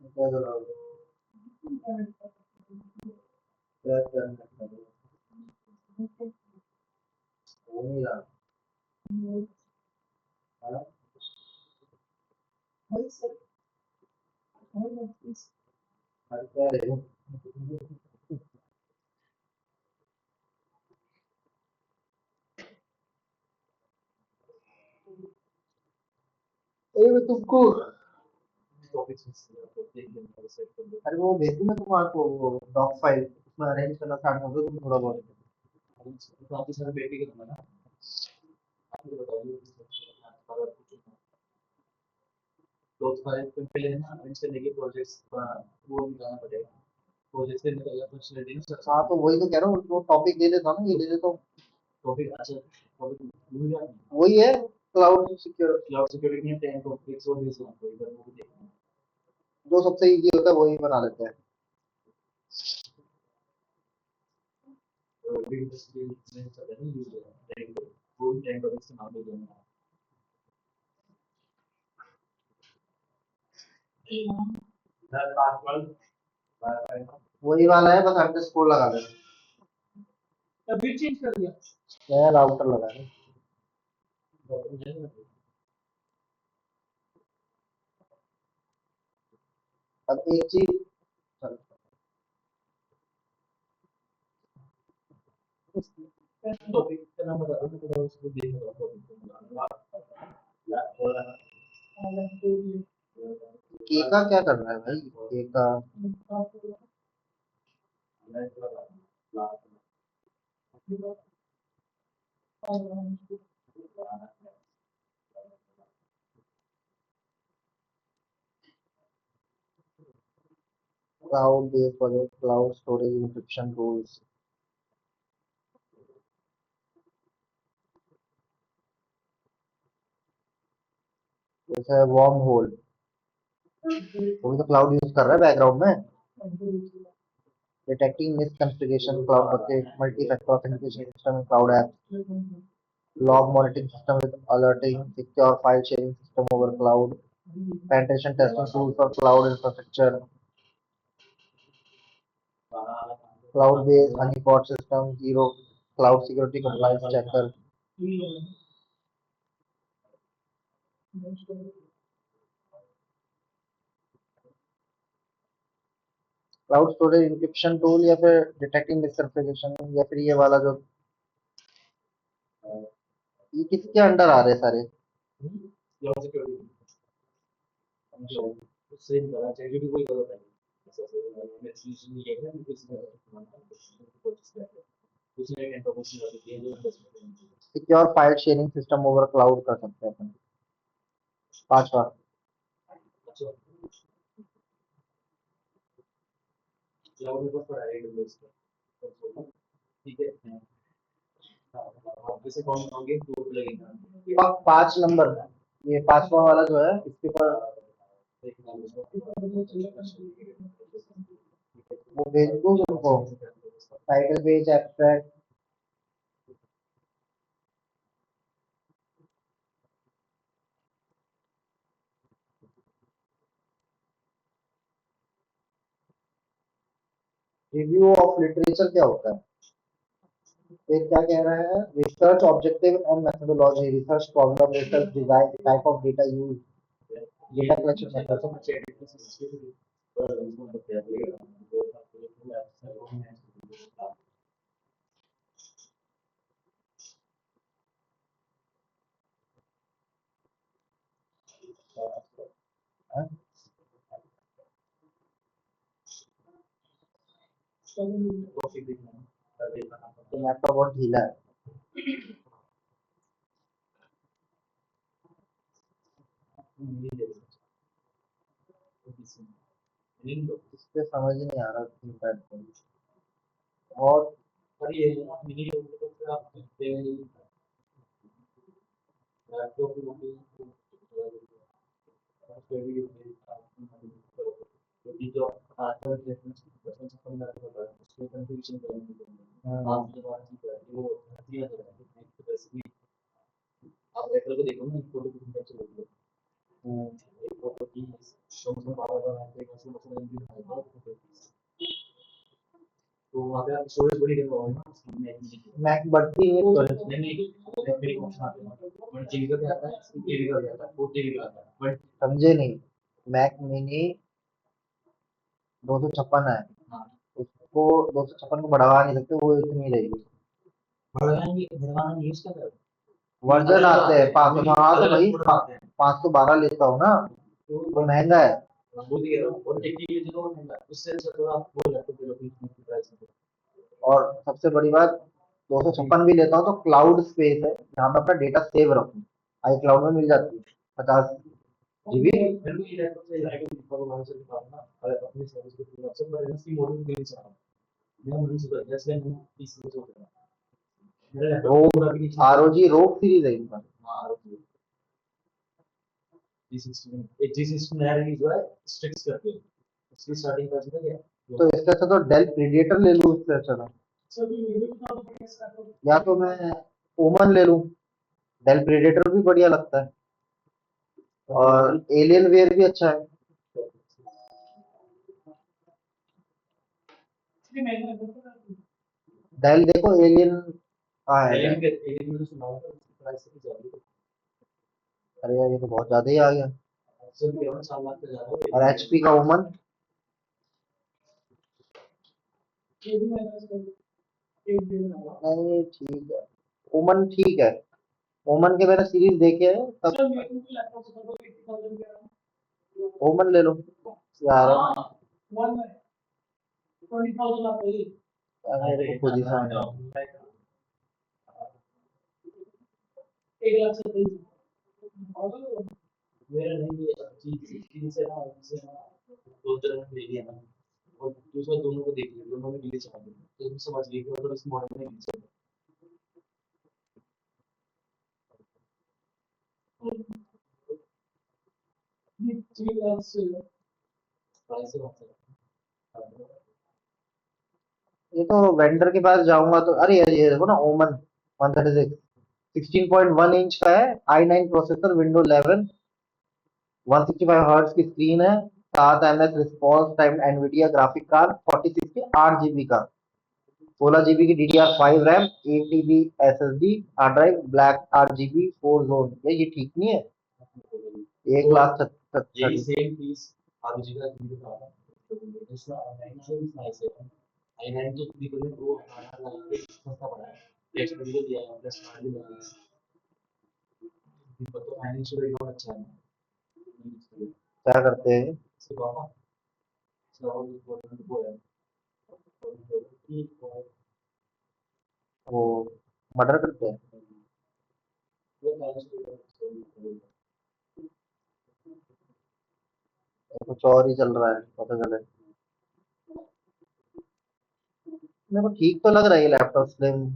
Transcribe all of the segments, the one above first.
क्या करोगे? क्या करना है? हो नहीं रहा। हाँ? हर क्या रहे हो? अरे मैं तुमको अरे वो भेज दूँ मैं तुम्हारे को वो डॉक फाइल उसमें अरेंज करना स्टार्ट कर दो तुम थोड़ा बहुत हाँ तो वही तो कह रहा हूँ वो टॉपिक दे देता ना ये दे देता हूँ वही है जो सबसे इजी होता है वही बना लेते हैं वही वाला है बस अंडरस्कोर लगा देना नया राउटर लगा है अब एक चीज के का क्या करना है भाई के का cloud based project cloud storage encryption tools जैसे वार्म होल वो भी तो क्लाउड यूज कर रहा है बैकग्राउंड में detecting misconfiguration cloud bucket multi factor authentication system in cloud app log monitoring system with alerting secure file sharing system over cloud penetration testing tools for cloud infrastructure cloud based honeypot system zero cloud security compliance checker cloud storage encryption tool या फिर detecting misconfiguration या फिर ये वाला जो ये किसके under आ रहे हैं सारे secure file sharing system over cloud कर सकते हैं अपन पांचवा पांच नंबर ये पांचवा वाला जो है इसके ऊपर वो भेज दूँ तुमको title page abstract review of literature क्या होता है फिर क्या कह रहा है research objective and methodology research problem research design type of data use data collection method तो लैपटॉप बहुत ढीला है इस पे समझ ही नहीं आ रहा और स्टोरेज बड़ी देर होगा ना मैक बढ़ती है storage। मेरी ऑप्शन आते हैं 1 TB का भी आता है 2 TB का भी आता है 4 TB का आता है बट समझे नहीं, मैक मिनी 256 है, हाँ उसको 256 को बढ़वा नहीं सकते, वो इतनी रहेगी। भरवाना यूज कर रहे हो वर्जन आते हैं 500, हाँ तो भाई 512 लेता हूँ ना, वो महंगा है। वो दिए रहा हूँ और 1 TB जो महंगा उससे अच्छा थोड़ा वो लैपटॉप ले लो प्राइस में और सबसे बड़ी बात, 256 भी लेता हूँ तो क्लाउड स्पेस है जहाँ मैं अपना डेटा सेव रखूँ, आई क्लाउड में मिल जाती है 50 GB। मेरे को ये लैपटॉप से आइटम दिखा वो वहां से दिखाऊंगा और अपनी सर्विस को पूरा सब मैं इसकी मॉडल दे चाह रहा हूँ मैं मुझे सुपर जैसे मैं पीसी में सोच रहा हूँ मेरा लैपटॉप पूरा भी रोग ROG रोग सीरीज है इनका। हाँ G16 एक G16 नया रिलीज हुआ है स्ट्रिक्स करके उसकी स्टार्टिंग प्राइस पता क्या है तो इससे अच्छा तो डेल प्रीडेटर ले लूँ, इससे अच्छा ना, या तो मैं ओमन ले लूँ, डेल प्रीडेटर भी बढ़िया लगता है और एलियन वेयर भी अच्छा है। डेल देखो एलियन आएगा, एलियन में सुना होगा उसकी प्राइस कितनी ज्यादा अरे यार ये तो बहुत ज्यादा ही आ गया। है सब केवल 4 लाख का ज्यादा और है HP का ओमन, नहीं ठीक है, ओमन ठीक है, ओमन के मैंने सीरीज देखे हैं तब, ओमन ले लो यार, मेरे को खुद ही समझ में मेरा नहीं ये G16 से ना दो तरह ले लिया ना और दूसरा दोनों को देख लिया दोनों में डिले चला दिया तो तुम समझ गए कि मतलब इस मॉडल में डिले चला प्राइस से बात करें ये तो वेंडर के पास जाऊंगा तो, अरे ये देखो ना ओमन 136 16.1 इंच का है, i9 प्रोसेसर, विंडो 11, 165 हर्ट्ज की स्क्रीन है, 7 ms response time, Nvidia graphic card, 46 के 8 GB का, 16 GB की DDR5 RAM, 8 TB SSD hard drive, black RGB 4 zone, ये ठीक नहीं है? एक तो लाख यही 30। सेम पीस आरुचि का भी था इसमें आई9 से भी नाइस है आई9 तो भी कोई वो खाना लगा के सस्ता पड़ा है टेक्स्ट भी दिया है प्लस कार्ड भी लगा है तो फाइनेंशियल बैकग्राउंड अच्छा है क्या करते हैं इसके पापा वो है वो, मर्डर करते हैं? वो फाइनेंशियल कुछ और ही चल रहा है पता चले। मेरे को ठीक तो लग रहा है ये लैपटॉप स्लिम।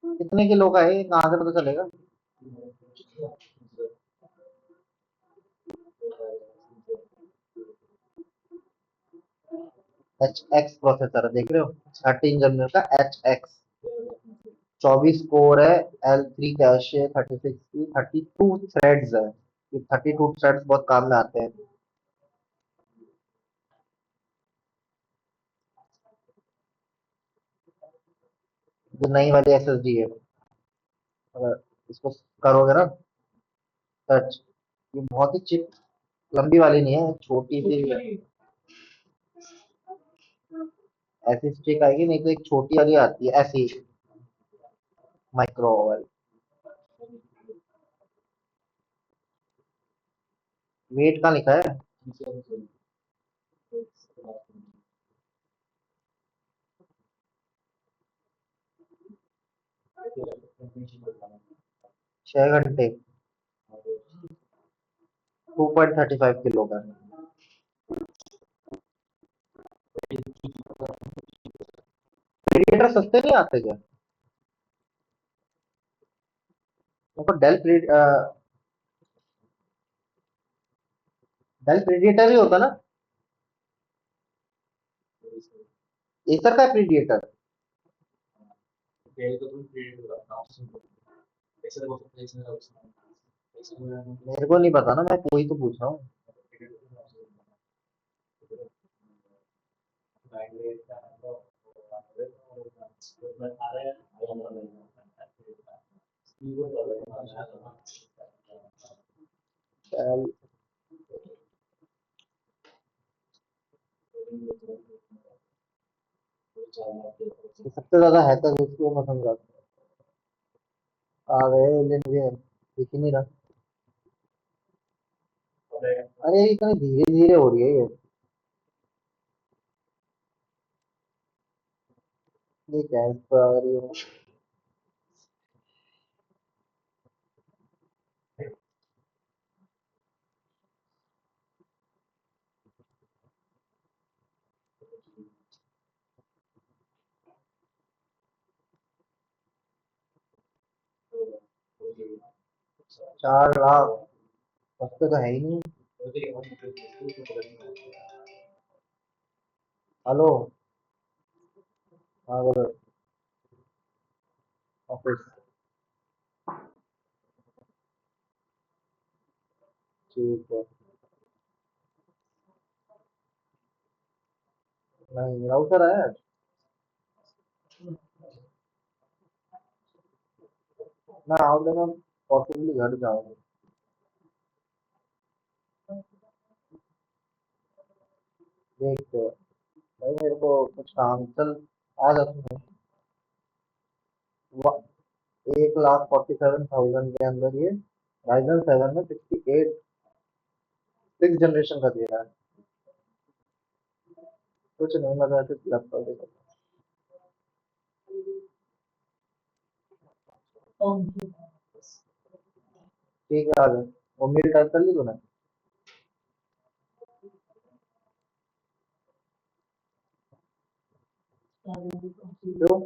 कितने किलो का है ये, कहाँ से पता चलेगा? HX प्रोसेसर है, देख रहे हो, 13 जनरल का HX, 24 कोर है, L3 कैश है, 36 की, 32 थ्रेड्स है, ये 32 थ्रेड्स बहुत काम में आते हैं। जो नई वाली SSD है, अगर इसको करोगे ना टच, ये बहुत ही चिप, लंबी वाली नहीं है, छोटी सी है, ऐसी स्टिक आएगी, नहीं तो एक छोटी वाली आती है ऐसी, माइक्रो वाली। वेट कहाँ लिखा है? 6 घंटे, 2.35 किलो का है। प्रीडिएटर सस्ते नहीं आते क्या? देखो डेल प्रीडिएटर ही होता ना, एसर का प्रीडिएटर, पहले तो तुम क्रिएट करता हूँ ऐसे बहुत ऐसे मेरे को नहीं पता ना, मैं कोई तो पूछ रहा हूँ। चल, ये सबसे ज्यादा हैकर उसको पसंद करते हैं। आ गए एलियन भी है, दिख ही नहीं रहा। अरे ये इतनी धीरे धीरे हो रही है ये क्या इस पर आ रही है। 4 लाख सस्ते तो है ही नहीं। हेलो। हाँ बोलो। ऑफिस। ठीक है। नहीं राउटर है। मैं आउटडोर में पॉसिबली घर जाऊंगा। देखते हैं। भाई मेरे को कुछ काम चल आ जा तू। 1,47,000 के अंदर ये Ryzen 7 में 68 सिक्स जनरेशन का दे रहा है। कुछ नहीं, मतलब ऐसे लैपटॉप देखो। ठीक है आ जाओ। वो मेल टाइप कर ली तूने? क्यों?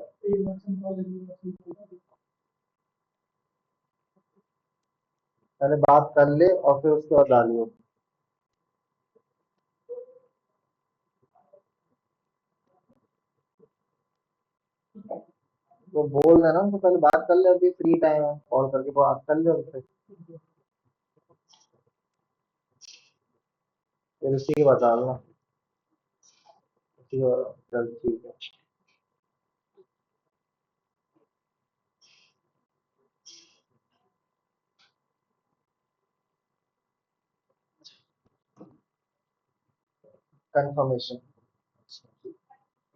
पहले बात कर ले और फिर उसके बाद डालियो। तो बोल देना उनको, पहले बात कर ले, अभी फ्री टाइम है, कॉल करके बात कर ले उनसे। फिर उसी की बता देना। चल ठीक है। कंफर्मेशन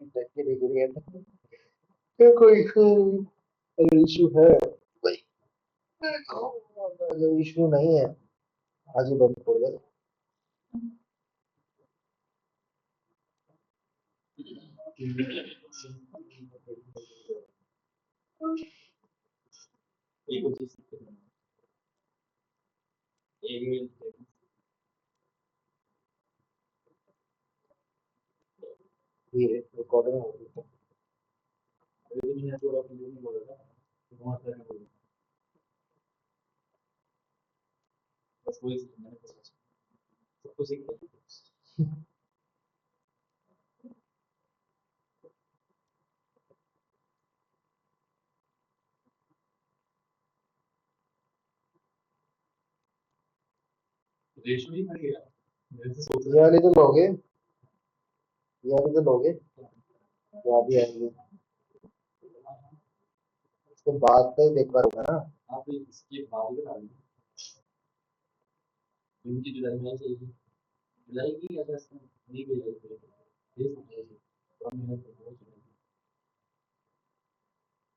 देखिए डिग्री है। कोई इशू है? कोई इशू नहीं है। आज ही बंद हो गया। एक चीज एक ये रिकॉर्डिंग हो रही है। मैंने थोड़ा अपने नहीं बोला था बहुत सारे बोला बस वही मैंने सबको सीख रेशो ही खड़ी है मेरे से सोच ये वाली तो लोगे, ये वाली तो लोगे, जो अभी आएंगे उसके बाद तो एक बार होगा ना। आप इसके बाद बता दें उनकी जुलाई में चाहिए जुलाई की अगस्त में नहीं गई है ये समझ लीजिए और मैंने बहुत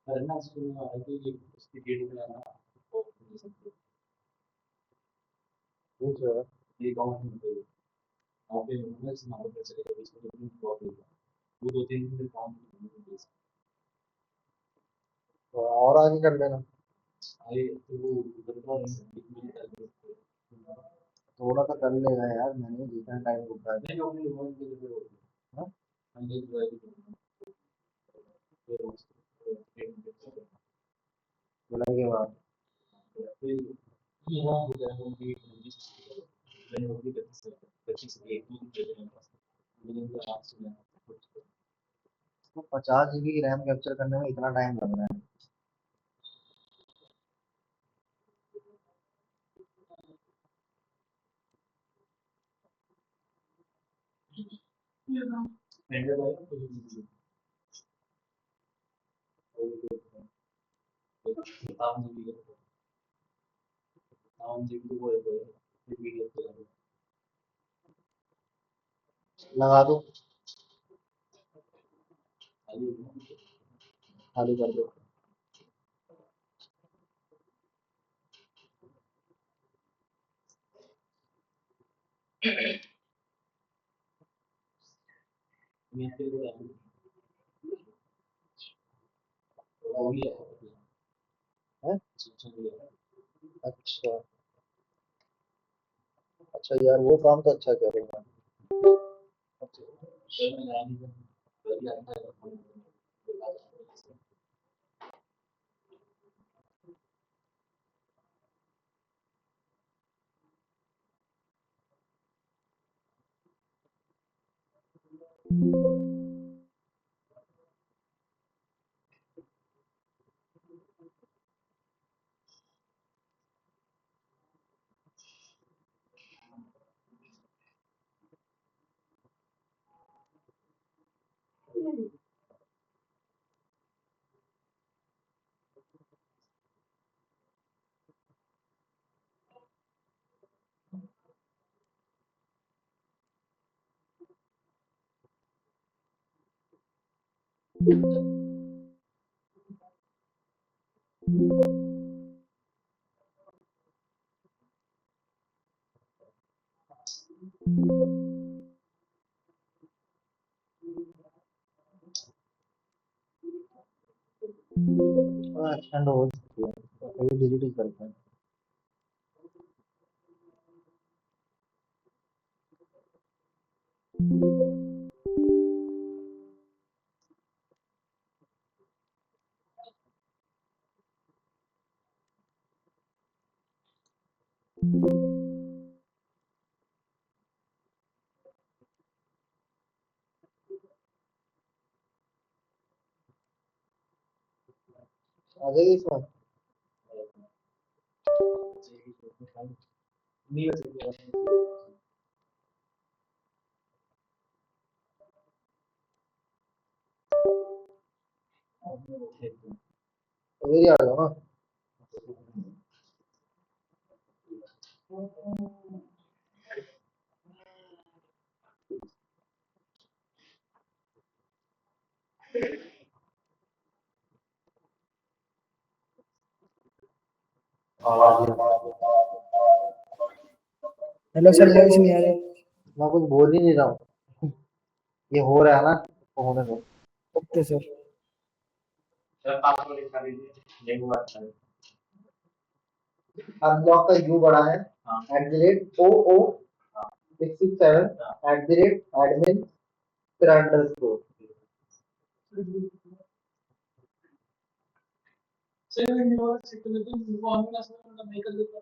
करना सुनने वाला कि ये उसकी डेट में आना और ये सब पूछ रहे हो? ये गाँव में होते हुए आप ये मतलब समाप्त कर सके इसको तो बहुत होगा वो 2-3 दिन काम करने तो और आगे कर लेना। आए तो वो बंदा एक मिनट तक थोड़ा सा कर लेगा यार, मैंने जितना टाइम रुका है। नहीं अपने मोबाइल के लिए होता है हाँ? हम ये जो है फिर उसको जुलाई के बाद। फिर यहाँ हो जाएगा उनकी मैंने होगी 25 एक ही जगह है मुझे तो आप सुना तो 50 GB की रैम कैप्चर करने में इतना टाइम लग रहा है। पेंड्राइव वाला तो कुछ किताब में भी किताब जी भी वो है पीडीएफ पे लगा दो, खाली खाली कर दो। मैं फिर वो भी है है? अच्छा भी है अच्छा अच्छा यार, वो काम तो अच्छा कर रहे हैं। अच्छा मैं नहीं बढ़िया आता है एक्सटेंड हो सकती है, तो कभी डिलीट ही करते हैं। आ जाएगी इसमें। नहीं वैसे तो मेरी आ जाओ ना। आ गया। हेलो सर, वॉइस नहीं आ रही। मैं कुछ बोल ही नहीं रहा हूँ। ये हो रहा है ना, तो होने दो। Okay sir. सर पासवर्ड लिखा दीजिए नहीं हुआ अच्छा अनब्लॉक का यू बड़ा है, हाँ @OO 667 @admin फिर अंडरस्कोर। सर मैं नहीं हुआ चेक कर लेते हैं वो ऑनलाइन क्लास में नहीं कर देता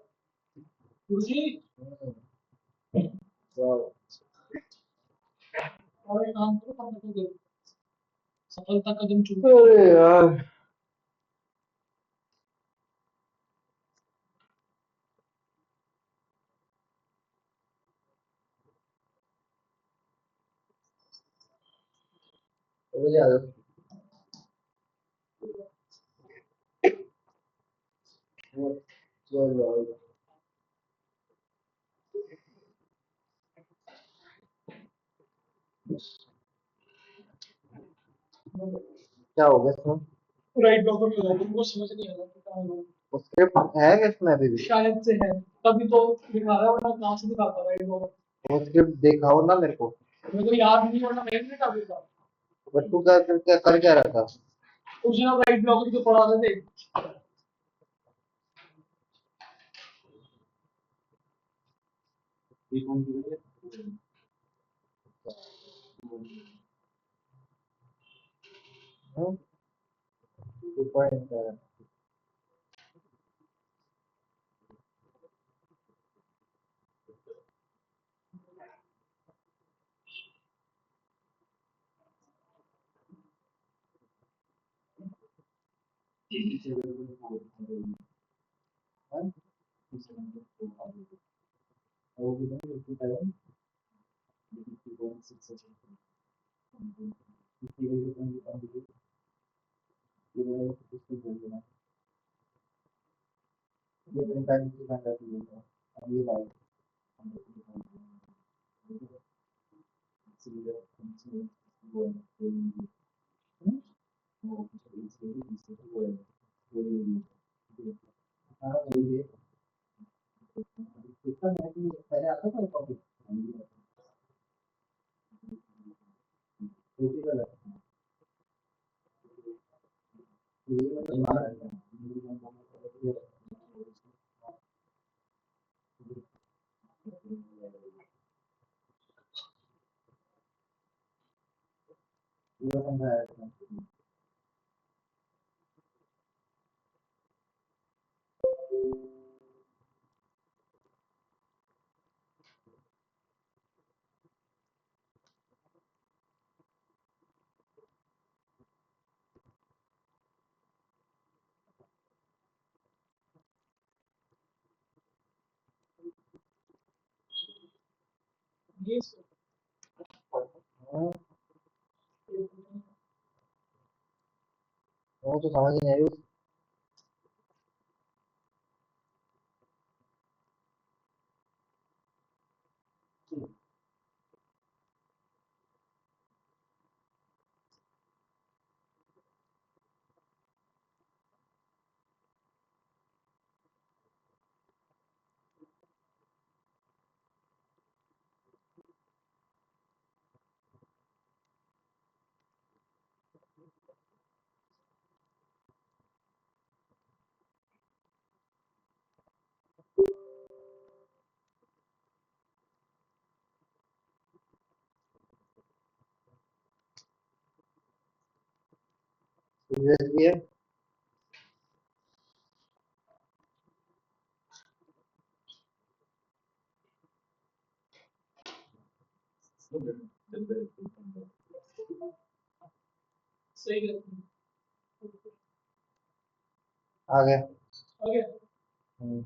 गुरुजी तो और एक काम करो काम कर दो सफलता कदम चूको अरे यार, मुझे आ जाओ। चलो क्या हो गया इसमें? राइट ब्लॉकर में लगा तुमको समझ नहीं आ रहा कि कहाँ है वो स्क्रिप्ट है कि इसमें अभी भी? शायद से है तभी तो दिखा रहा है वरना कहाँ से दिखाता राइट ब्लॉकर वो स्क्रिप्ट दिखाओ ना मेरे को। मेरे को याद नहीं वरना मैं नहीं काफी था बट तू क्या कर क्या रहा था? उस दिन आप राइट ब्लॉकर जो पढ़ा रहे थे हाँ? 2.7। ये प्रिंट टाइम की बैंक रहती है अब ये लाइव हाँ वही है इसका मैं कि पहले आता था कॉपी दूसरी का लगता है ये मतलब मारा है ये समझाया था हाँ वो तो समझ ही नहीं आई यूएसबी है आ गया हम्म,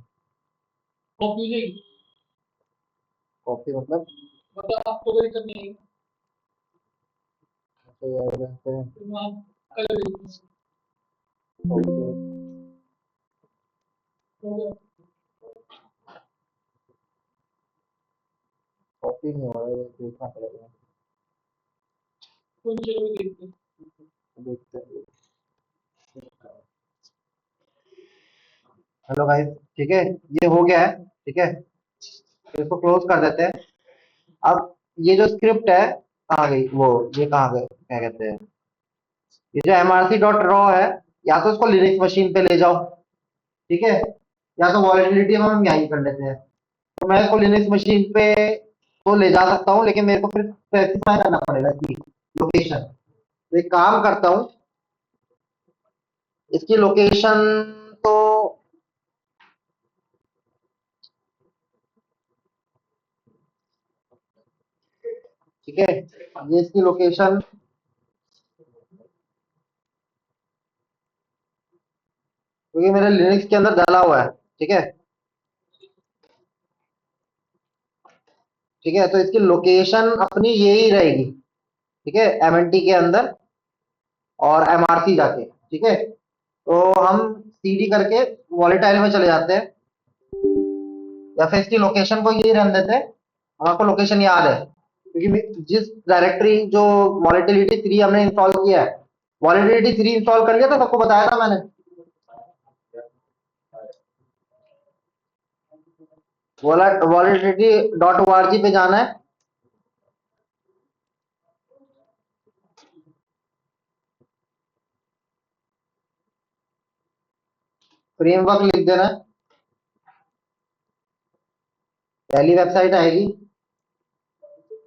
कॉपी मतलब तो ये एविडेंस है ओके कॉपी नहीं हो रहा है देखना पड़ेगा देखते हैं हेलो गाइस ठीक है ये हो गया है ठीक है तो इसको क्लोज कर देते हैं अब ये जो स्क्रिप्ट है कहाँ गई वो ये कहाँ गए क्या कहते हैं ये जो mrc.raw है या तो इसको लिनक्स मशीन पे ले जाओ ठीक है या तो वॉलेटिलिटी हम यहीं कर लेते हैं तो मैं इसको लिनक्स मशीन पे तो ले जा सकता हूँ लेकिन मेरे को फिर स्पेसिफाई करना पड़ेगा इसकी लोकेशन तो एक काम करता हूँ इसकी लोकेशन तो ठीक है ये इसकी लोकेशन क्योंकि मेरे लिनक्स के अंदर डाला हुआ है ठीक है तो इसकी लोकेशन अपनी यही रहेगी ठीक है एमएनटी के अंदर और एमआरसी जाके ठीक है तो हम सीडी करके वॉलेटाइल में चले जाते हैं या फिर इसकी लोकेशन को यही रहने देते हैं आपको लोकेशन याद है क्योंकि जिस डायरेक्टरी जो वॉलेटिलिटी 3 हमने इंस्टॉल किया है वॉलेटिलिटी 3 इंस्टॉल कर लिया तो सबको बताया था मैंने volatility.org पे जाना है फ्रेमवर्क लिख देना है पहली वेबसाइट आएगी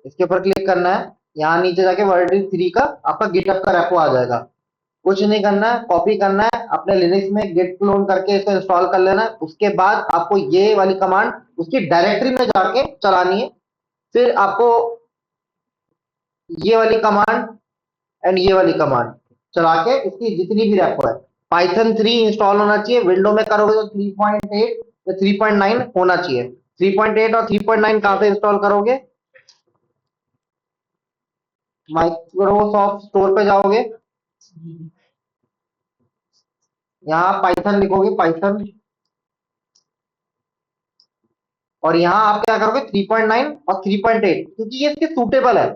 इसके ऊपर क्लिक करना है यहाँ नीचे जाके वॉलेटिलिटी 3 का आपका गिटहब का रेपो आ जाएगा कुछ नहीं करना है कॉपी करना है अपने लिनक्स में गिट क्लोन करके इसको इंस्टॉल कर लेना है उसके बाद आपको ये वाली कमांड उसकी डायरेक्टरी में जाके चलानी है फिर आपको ये वाली कमांड एंड ये वाली कमांड चला के इसकी जितनी भी रेपो है पाइथन 3 इंस्टॉल होना चाहिए। विंडो में करोगे तो 3.8 या 3.9 होना चाहिए। 3.8 और 3.9 कहां से इंस्टॉल करोगे? माइक्रोसॉफ्ट स्टोर पे जाओगे, यहाँ पाइथन लिखोगे, पाइथन, और यहाँ आप क्या करोगे 3.9 और 3.8, क्योंकि ये इसके सूटेबल है।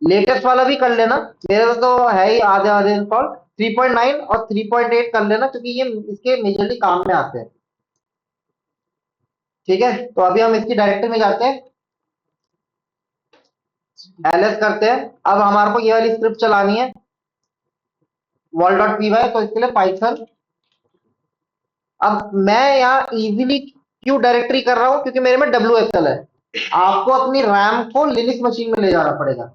लेटेस्ट वाला भी कर लेना, मेरे तो है ही आधे आधे इंस्टॉल। 3.9 और 3.8 कर लेना, क्योंकि ये इसके मेजरली काम में आते हैं। ठीक है, तो अभी हम इसकी डायरेक्टरी में जाते हैं, ls करते हैं। अब हमारे को ये वाली स्क्रिप्ट चलानी है wall.py, तो इसके लिए पाइथन। अब मैं यहाँ इजीली क्यों डायरेक्टरी कर रहा हूं, क्योंकि मेरे में WSL है। आपको अपनी रैम को लिनक्स मशीन में ले जाना पड़ेगा।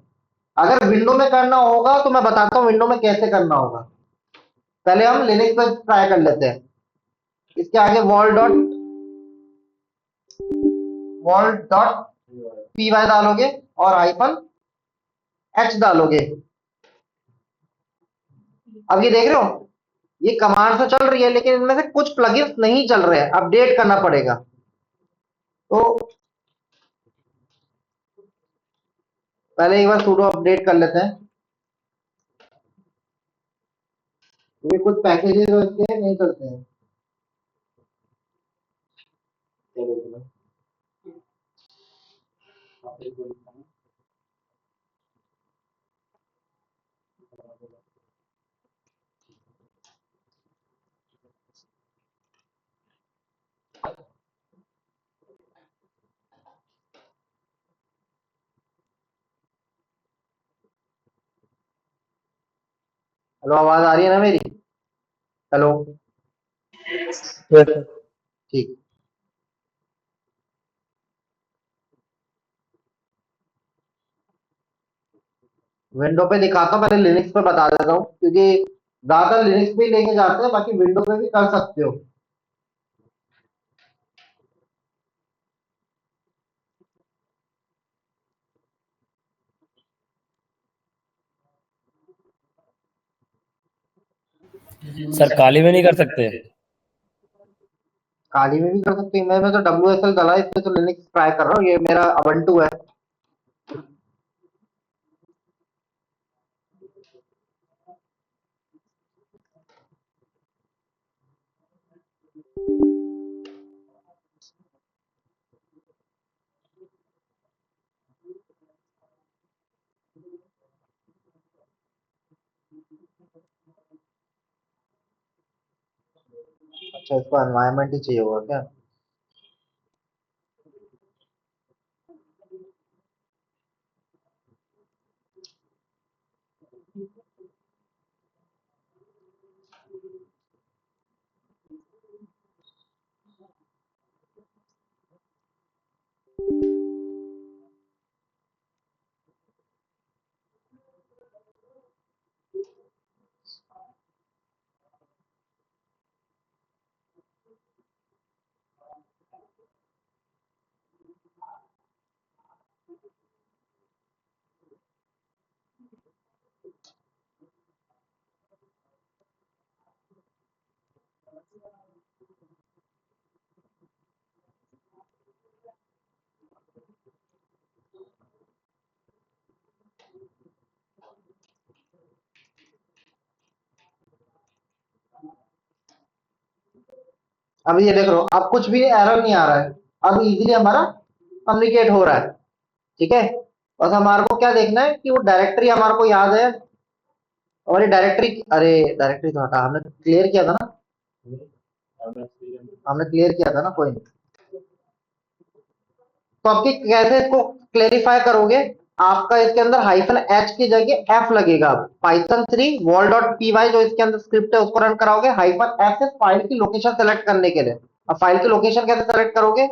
अगर विंडो में करना होगा तो मैं बताता हूं विंडो में कैसे करना होगा। पहले हम लिनक्स पर ट्राई कर लेते हैं। इसके आगे wall.py डालोगे और -h डालोगे। अब ये देख रहे हो, ये कमांड तो चल रही है, लेकिन इनमें से कुछ प्लगइन्स नहीं चल रहे हैं, अपडेट करना पड़ेगा। तो पहले एक बार sudo अपडेट कर लेते हैं, क्योंकि कुछ पैकेजेस इसके नहीं चलते हैं। हेलो, आवाज आ रही है ना मेरी? हेलो, Yes, ठीक। विंडो पे दिखाता हूँ, पहले लिनक्स पे बता देता हूँ, क्योंकि ज्यादातर लिनक्स पे ही लेके जाते हैं, बाकी विंडो पे भी कर सकते हो। सर काली में नहीं कर सकते। काली में भी कर सकते हैं, मैं तो WSL डाला है, इसमें तो लिनक्स ट्राई कर रहा हूँ, ये मेरा ubuntu है। अच्छा, इसको एनवायरनमेंट ही चाहिए होगा क्या? अब ये देख लो, अब कुछ भी एरर नहीं आ रहा है, अब इजीली हमारा कम्युनिकेट हो रहा है। ठीक है, बस हमारे को क्या देखना है कि वो डायरेक्टरी हमारे को याद है। हमारी डायरेक्टरी, अरे डायरेक्टरी तो हटा, हमने क्लियर किया था ना, हमने क्लियर किया था ना, कोई नहीं। तो आपकी कैसे इसको क्लेरिफाई करोगे? आपका इसके अंदर -h की जगह f लगेगा। पाइथन 3 wall.py जो इसके अंदर स्क्रिप्ट है उसको रन कराओगे, -f से फाइल की लोकेशन सेलेक्ट करने के लिए। अब फाइल की लोकेशन कैसे सेलेक्ट करोगे?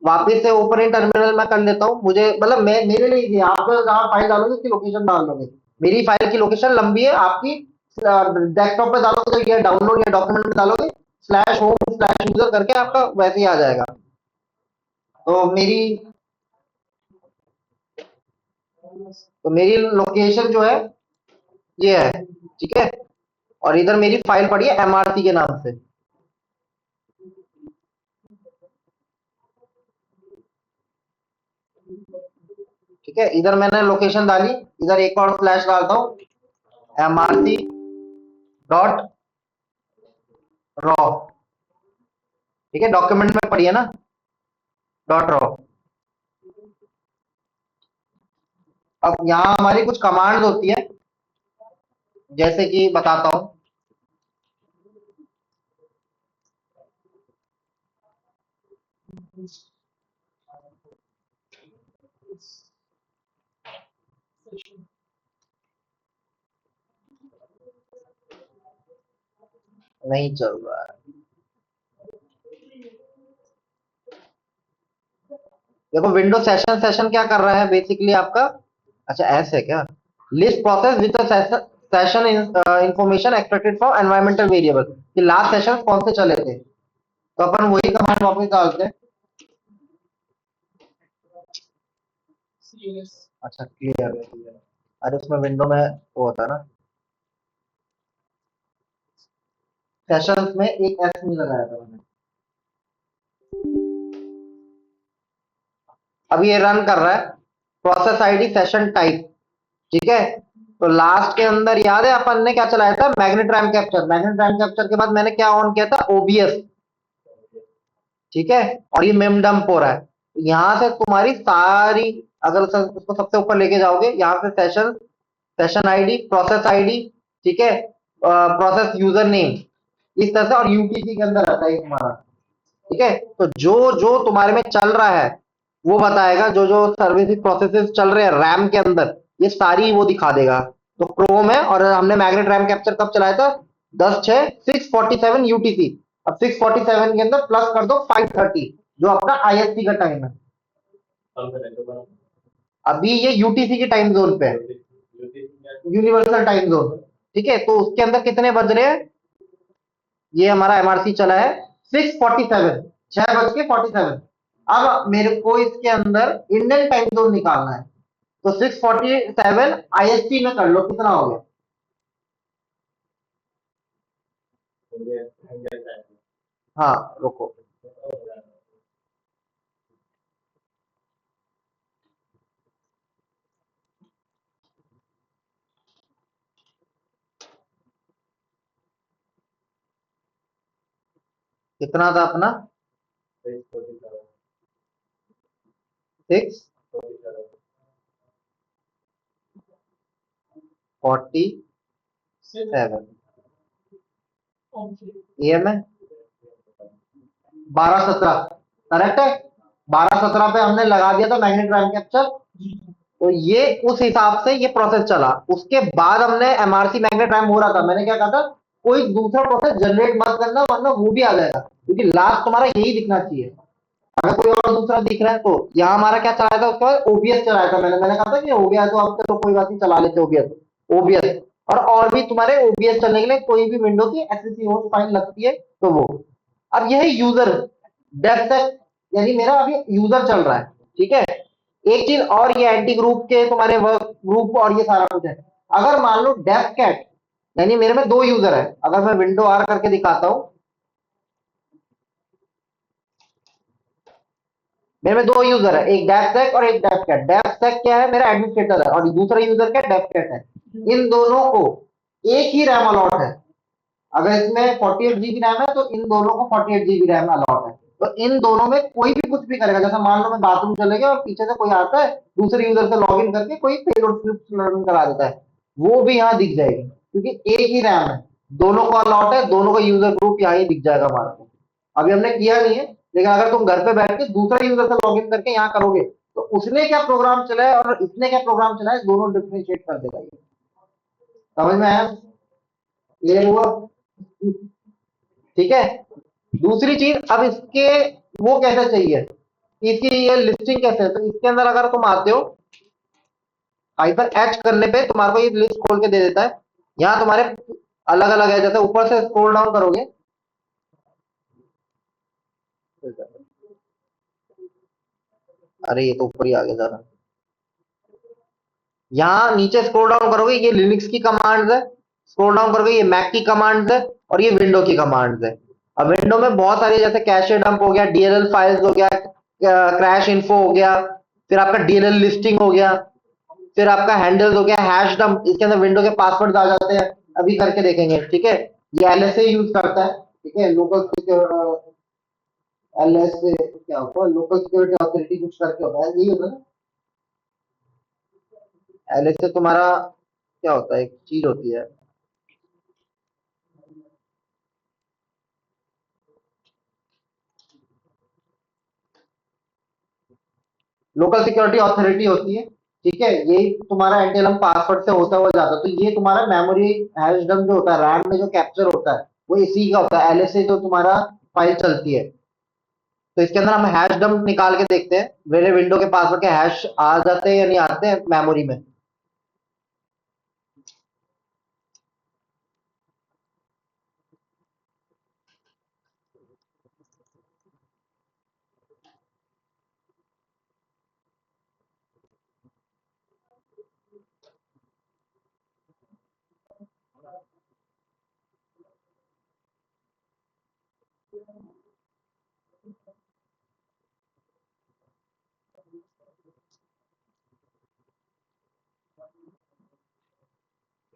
वापिस से ओपन इन टर्मिनल में कर लेता हूँ, मुझे मतलब मैं मेरे लिए easy है, आप तो जहाँ फाइल डालोगे उसकी लोकेशन डाल दोगे। मेरी फाइल की लोकेशन लंबी है, आपकी डेस्कटॉप पे डालोगे तो ये डाउनलोड या डॉक्यूमेंट में डालोगे /home/user करके आपका वैसे ही आ जाएगा। तो मेरी लोकेशन जो है ये है। ठीक है, और इधर मेरी फाइल पड़ी है MRC के नाम से। ठीक है, इधर मैंने लोकेशन डाली, इधर एक और स्लैश डालता हूँ, MRC डॉट रॉ। ठीक है, डॉक्यूमेंट में पड़ी है ना, डॉट रॉ। अब यहाँ हमारी कुछ कमांड होती है, जैसे कि बताता हूँ। नहीं चल रहा है, देखो विंडो सेशन सेशन क्या कर रहा है बेसिकली आपका। अच्छा ऐसे है क्या, list process with session information extracted from environmental variable, कि लास्ट सेशन कौन से चले थे, तो अपन वही कमांड वापस डालते हैं। अच्छा क्लियर, अरे उसमें विंडो में वो होता है ना, सेशंस में एक एस नहीं लगाया था मैंने। अब ये रन कर रहा है, प्रोसेस आईडी सेशन टाइप। ठीक है, तो लास्ट के अंदर याद है अपन ने क्या चलाया था, magnet RAM capture. Magnet RAM capture के बाद मैंने क्या ऑन किया था, OBS। ठीक है, और ये मेम डंप हो रहा है, यहां से तुम्हारी सारी, अगर उसको सबसे ऊपर लेके जाओगे, यहाँ से session, session ID, process ID, ठीक है, प्रोसेस यूजर नेम, इस तरह से, और यूटीसी के अंदर आता है तुम्हारा। ठीक है, तो जो जो तुम्हारे में चल रहा है वो बताएगा, जो जो सर्विस प्रोसेसेस चल रहे हैं रैम के अंदर, ये सारी वो दिखा देगा। तो क्रोम है, और हमने मैग्नेट रैम कैप्चर कब चलाया था, 10/6/647 यूटीसी। अब 647 के अंदर प्लस कर दो 530, जो अपना IST का टाइम है। अभी ये यूटीसी की टाइम जोन पे है, यूनिवर्सल टाइम जोन। ठीक है, तो उसके अंदर कितने बज रहे हैं, ये हमारा MRC चला है 6:47, 6:47। अब मेरे को इसके अंदर इंडियन टाइम जोन निकालना है, तो 6:47 IST में कर लो, कितना हो गया। हाँ रुको, कितना था अपना, 6:47 AM है, 12:17 करेक्ट है। 12:17 पे हमने लगा दिया था मैग्नेट रैम कैप्चर, तो ये उस हिसाब से ये प्रोसेस चला। उसके बाद हमने MRC मैग्नेट रैम हो रहा था, मैंने क्या कहा था, कोई दूसरा प्रोसेस जनरेट मत करना, वरना वो भी आ जाएगा, क्योंकि लास्ट तुम्हारा यही दिखना चाहिए। अगर कोई और दूसरा दिख रहा है, तो यहाँ हमारा क्या चलाया था, उसके बाद OBS चलाया था। मैंने कहा था कि हो गया तो अब चलो कोई बात नहीं, चला लेते OBS। और भी तुम्हारे OBS चलने के लिए कोई भी विंडो की SSH होस्ट फाइल लगती है, तो वो। अब यह यूजर डेस्क तक, यानी मेरा अभी यूजर चल रहा है। ठीक है, एक चीज और, ये एंटी ग्रुप के तुम्हारे वर्क ग्रुप और ये सारा कुछ है। अगर मान लो डेस्क कैट, यानी मेरे में दो यूजर है, अगर मैं विंडो R करके दिखाता हूं, मेरे में दो यूजर है, एक डेस्क और एक डेस्क कैट। डेस्क क्या है, मेरा एडमिनिस्ट्रेटर है, और दूसरा यूजर क्या, डेस्क कैट है। इन दोनों को एक ही रैम अलॉट है। अगर इसमें 48 GB रैम है, तो इन दोनों को 48 GB रैम अलॉट है। तो इन दोनों में कोई भी कुछ भी करेगा, जैसे मान लो मैं बाथरूम चले गया और पीछे से कोई आता है, दूसरे यूजर से लॉगिन करके कोई पेलोड स्क्रिप्ट लर्न करा देता है, वो भी यहाँ दिख जाएगी, क्योंकि एक ही रैम है, दोनों को अलॉट है, दोनों का यूजर ग्रुप यहाँ ही दिख जाएगा हमारे को। अभी हमने किया नहीं है, लेकिन अगर तुम घर पे बैठ के दूसरा यूजर से लॉगिन करके यहाँ करोगे, तो उसने क्या प्रोग्राम चलाया और इसने क्या प्रोग्राम चलाया, दोनों डिफरेंशिएट कर देगा ये। समझ में आया, क्लियर हुआ। ठीक है, दूसरी चीज, अब इसके वो कैसे चाहिए, इसकी ये लिस्टिंग कैसे है, तो इसके अंदर अगर तुम आते हो, हाइपर H करने पे तुम्हारे को ये लिस्ट खोल के दे देता है। यहाँ तुम्हारे अलग अलग है, जैसे ऊपर से स्क्रॉल डाउन करोगे, अरे ये तो ऊपर ही आ गया जरा, यहाँ नीचे स्क्रॉल डाउन करोगे, ये लिनक्स की कमांड्स है। स्क्रॉल डाउन करोगे ये मैक की कमांड्स है और ये विंडो की कमांड्स है। अब विंडो में बहुत सारी जैसे कैशे डंप हो गया, डीएलएल फाइल्स हो गया, क्रैश इन्फो हो गया, फिर आपका डीएलएल लिस्टिंग हो गया, फिर आपका हैंडल्स हो गया, हैश डंप, इसके अंदर विंडो के पासवर्ड आ जाते हैं। अभी करके देखेंगे, ठीक है। ये एलएसए यूज करता है, ठीक है, लोकल एलएसए क्या होता है, लोकल सिक्योरिटी अथॉरिटी कुछ करके होता है, यही होता है। एलएसए तुम्हारा क्या होता है, एक चीज होती है। लोकल सिक्योरिटी अथॉरिटी होती है, ठीक है। ये तुम्हारा एंटीलम पासवर्ड से होता हुआ जाता है, तो ये तुम्हारा मेमोरी हैश डंप जो होता है, रैम में जो कैप्चर होता है, वो इसी का होता है, एलएसए जो तुम्हारा फाइल चलती है। तो इसके अंदर हम हैश डंप निकाल के देखते हैं, मेरे विंडो के पासवर्ड के हैश आ जाते हैं या नहीं आते हैं मेमोरी में।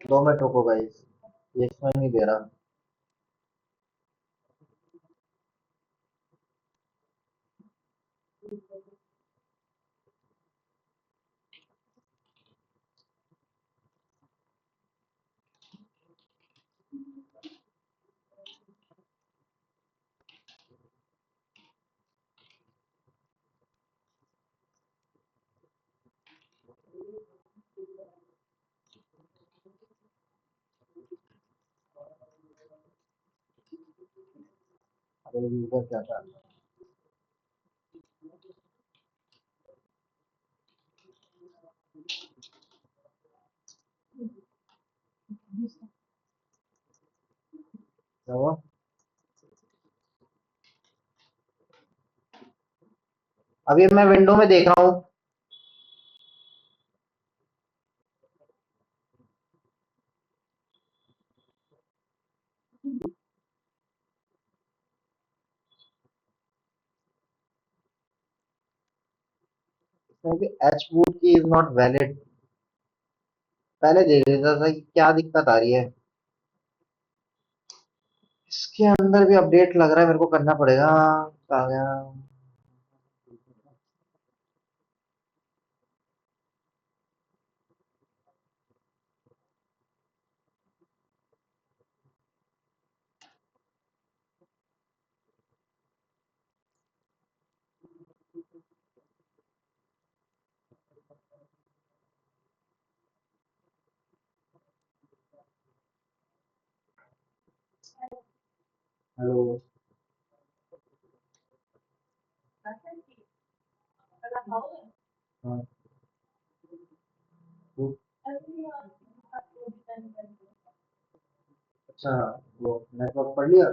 2 मिनट रुको गाइस, ये इसमें नहीं दे रहा। अरे यूजर क्या था। क्या हुआ? अभी मैं विंडो में देख रहा हूँ। एच बूट की इज नॉट वैलिड, पहले दे देता था कि क्या दिक्कत आ रही है। इसके अंदर भी अपडेट लग रहा है, मेरे को करना पड़ेगा। आ गया। हेलो। हाँ, वो- अच्छा, वो नेटवर्क पढ़ लिया।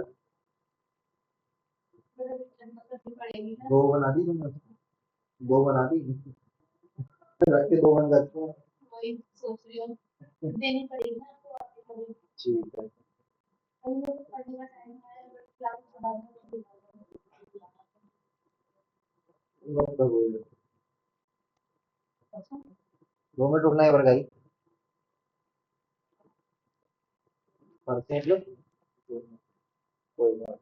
दो बना दी तुमने, दो बना दी, रख के दो बन जाते हैं। ठीक है। लगभग वही है। 2 मिनट रुकना है भाई। परसेंट कोई बात नहीं।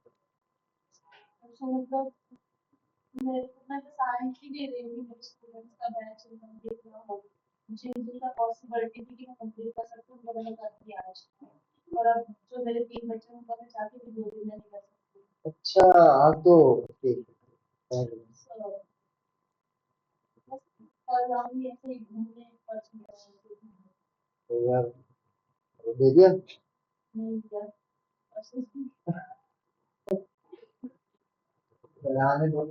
अच्छा, हाँ तो ठीक है। तो यार दे दिया। आने दो।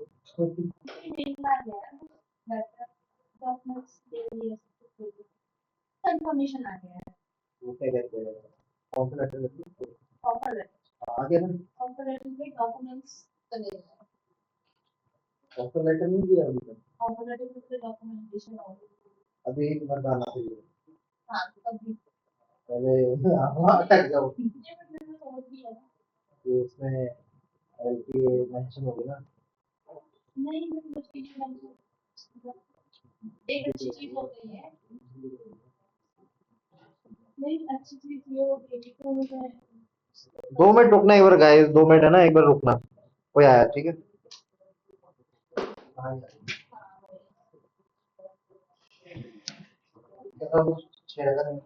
वो क्या कहते हैं, कौन सा लेटर लेते हैं? आगे ना, ऑफर लेटर नहीं दिया अभी तक। अभी एक बार डालना चाहिए। पहले वहाँ अटक जाओ कि उसमें एलपीए मेंशन होगी ना। दो मिनट रुकना एक बार गाइस, 2 मिनट है ना, एक बार रुकना। कोई आया, ठीक है। मतलब 6,000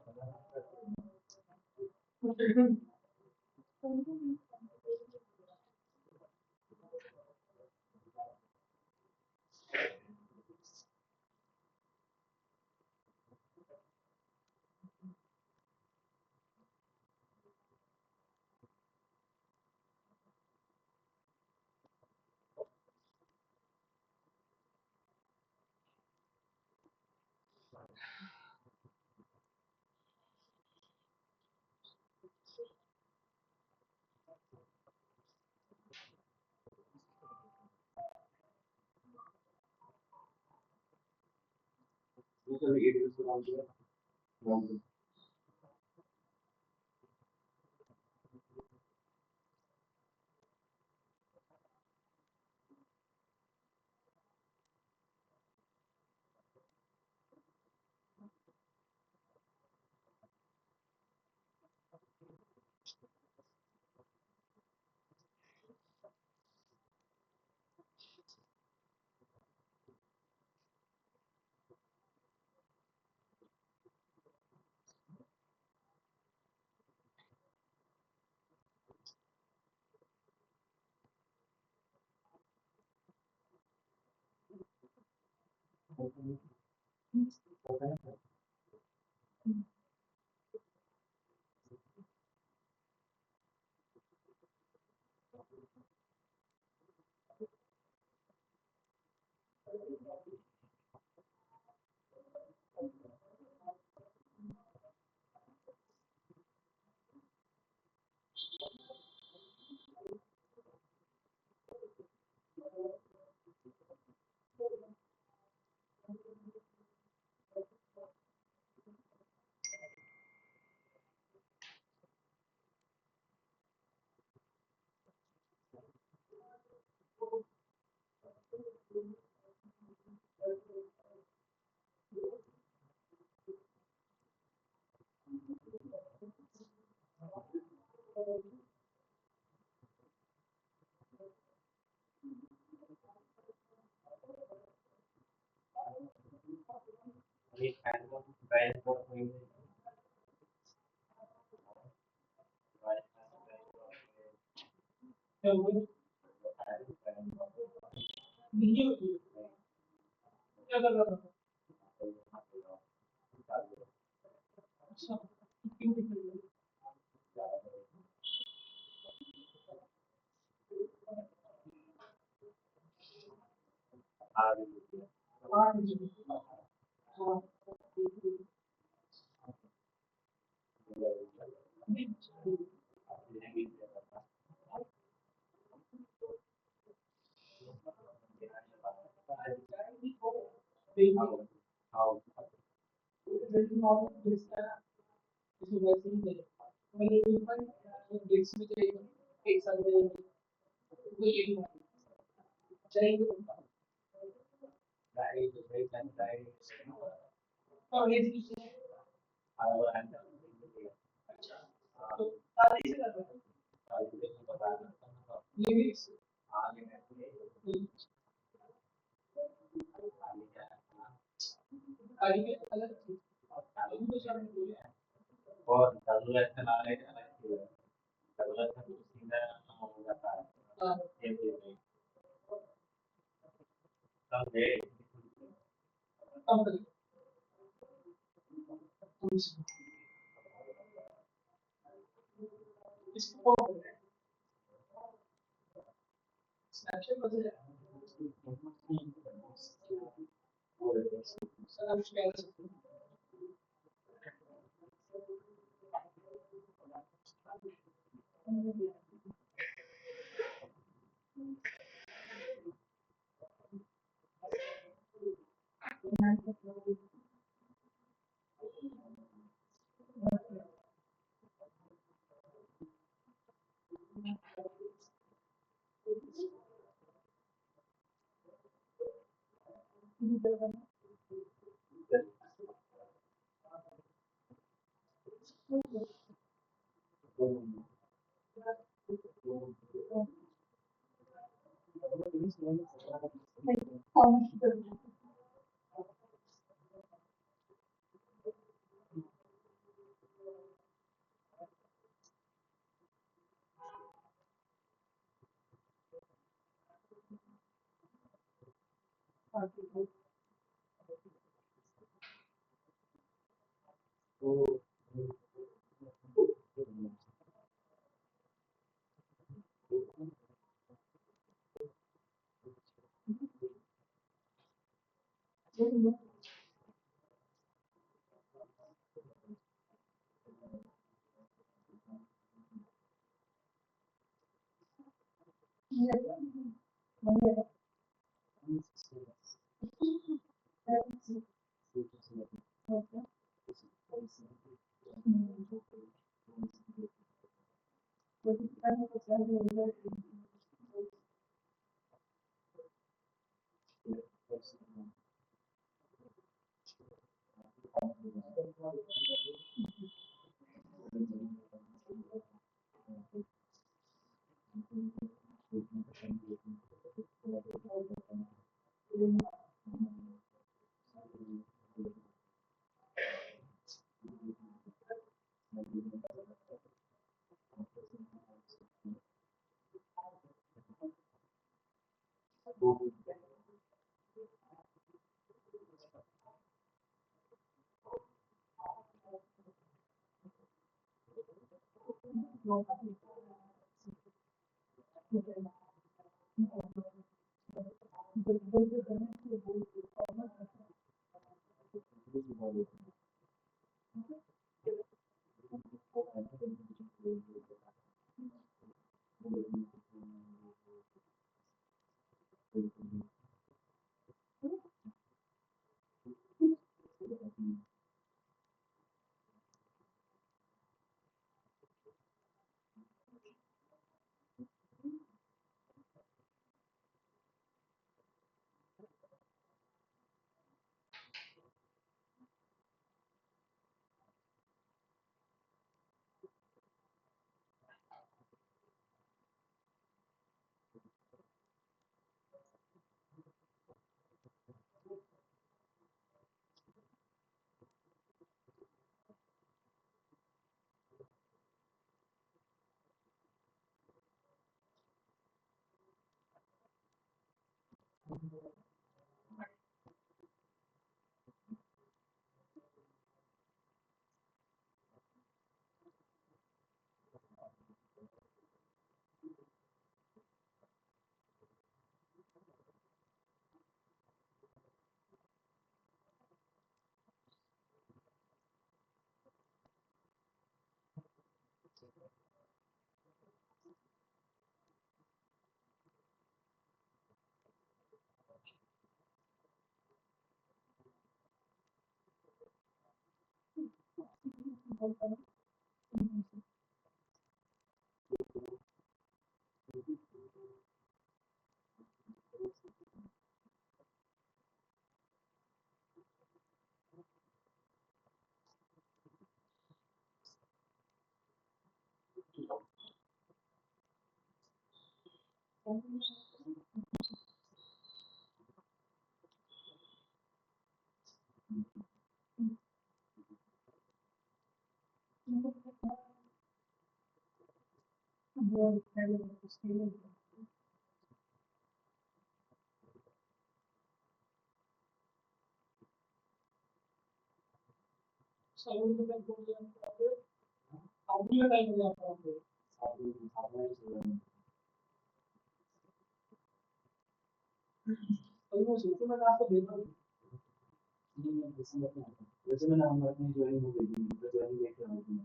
वैसे मैंने हम अपनी ज्वाइनिंग हो गई थी, तो ज्वाइनिंग लेके आई थी।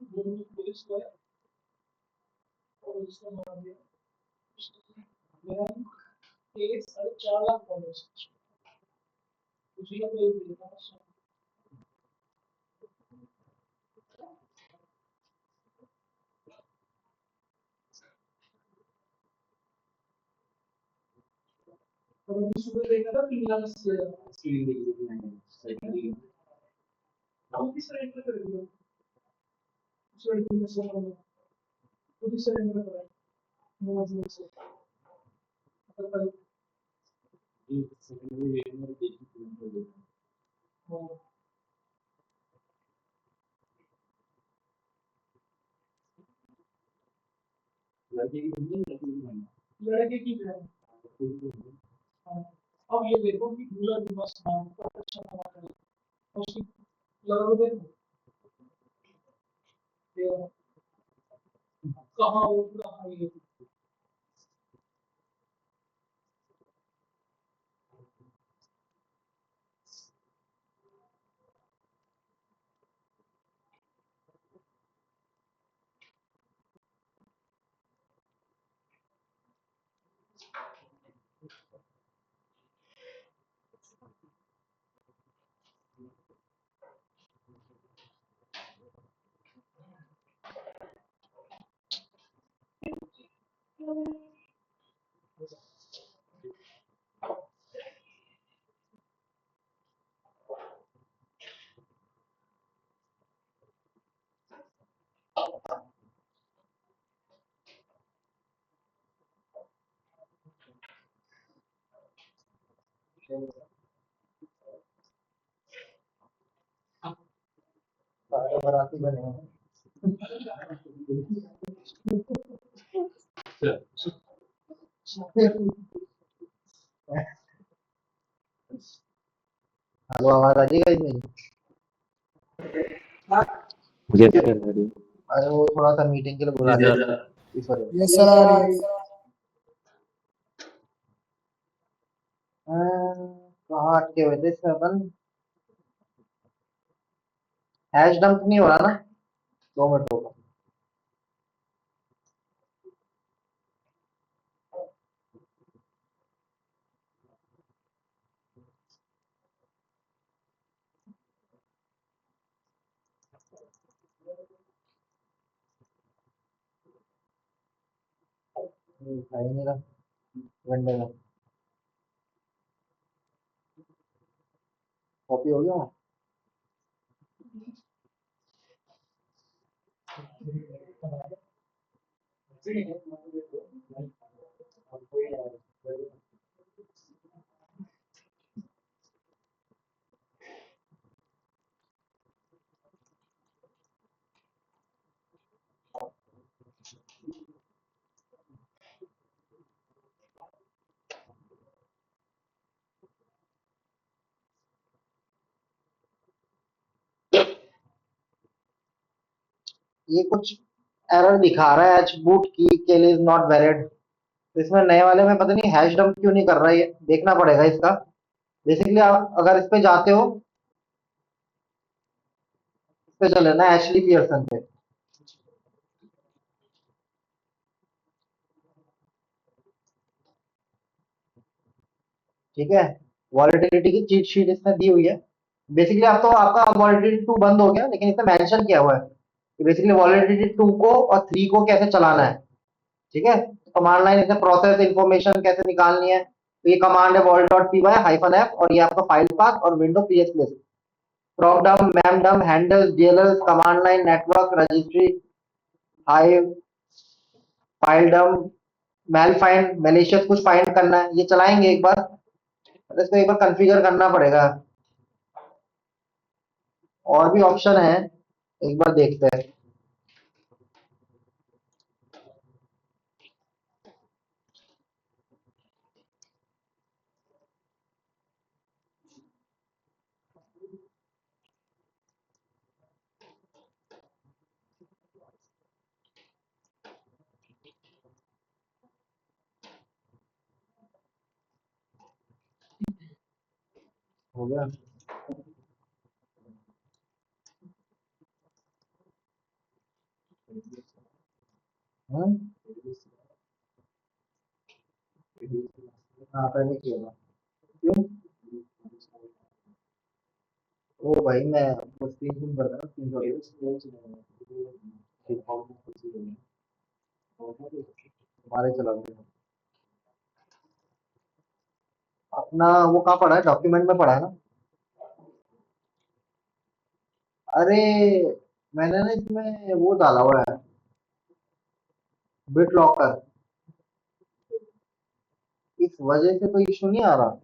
पुलिस को और इसका मार दिया मेरा केस 4.5 लाख डॉलर उसी का कोई मिलता और उस सुबह देखा था 3 लाख से स्क्रीन देखी थी मैंने साइकिल हम किस तरह कर रहे हैं उस लड़की ने सोचा वो किस तरह कर रहा है नमाज में से मतलब ये सेकंड में ये मेरे देखी थी लड़के की नहीं लड़के की बहन हाँ। अब ये देखो कि दूल्हा दुल्हन स्नान पर अच्छा कमा करे उसकी लगो देखो ये कहाँ वो कहाँ ये सारे बराती बने हैं। हेलो, आवाज आ रही है मेरी? Yes, sir. अरे वो थोड़ा सा मीटिंग के लिए बुला Yes, रहे sir. थे, इस वजह यस सर आ रही है कहाँ अटके हुए थे इसमें अपन? हैश डंप नहीं हो रहा ना? 2 मिनट होगा। है ही नहीं रहा विंडो में। कॉपी हो गया। ये कुछ एरर दिखा रहा है, एच बूट की केल इज नॉट वैलिड। इसमें नए वाले में पता नहीं हैश डंप क्यों नहीं कर रहा है, ये देखना पड़ेगा इसका। बेसिकली आप अगर इस पे जाते हो, इस पे चले ना एशली पियर्सन पे। ठीक है, वॉलेटिलिटी की चीट शीट इसमें दी हुई है। बेसिकली आप तो आपका वॉलेटिलिटी 2 बंद हो गया, लेकिन इसमें मेंशन किया हुआ है कि बेसिकली वॉलेटिलिटी 2 को और 3 को कैसे चलाना है। ठीक है, कमांड लाइन इसमें प्रोसेस इंफॉर्मेशन कैसे निकालनी है। तो ये कमांड है vol dot P Y hyphen F, और ये आपका फाइल पाथ और window P S place. Proc dump, mem dump, handle, DLL, command line, network, registry, hive, file dump, mal find, malicious कुछ फाइंड करना है, ये चलाएंगे एक बार। इसको एक बार कॉन्फ़िगर करना पड़ेगा। और भी ऑप्शन है, एक बार देखते हैं। हो गया। हम्म। हाँ पहले किया था। क्यों? ओ भाई मैं वो स्क्रीन भर रहा स्क्रीन हमारे चला गया। अपना वो कहाँ पड़ा है, डॉक्यूमेंट में पड़ा है ना। अरे मैंने ना इसमें वो डाला हुआ है, बिट लॉकर। इस वजह से तो इशू नहीं आ रहा।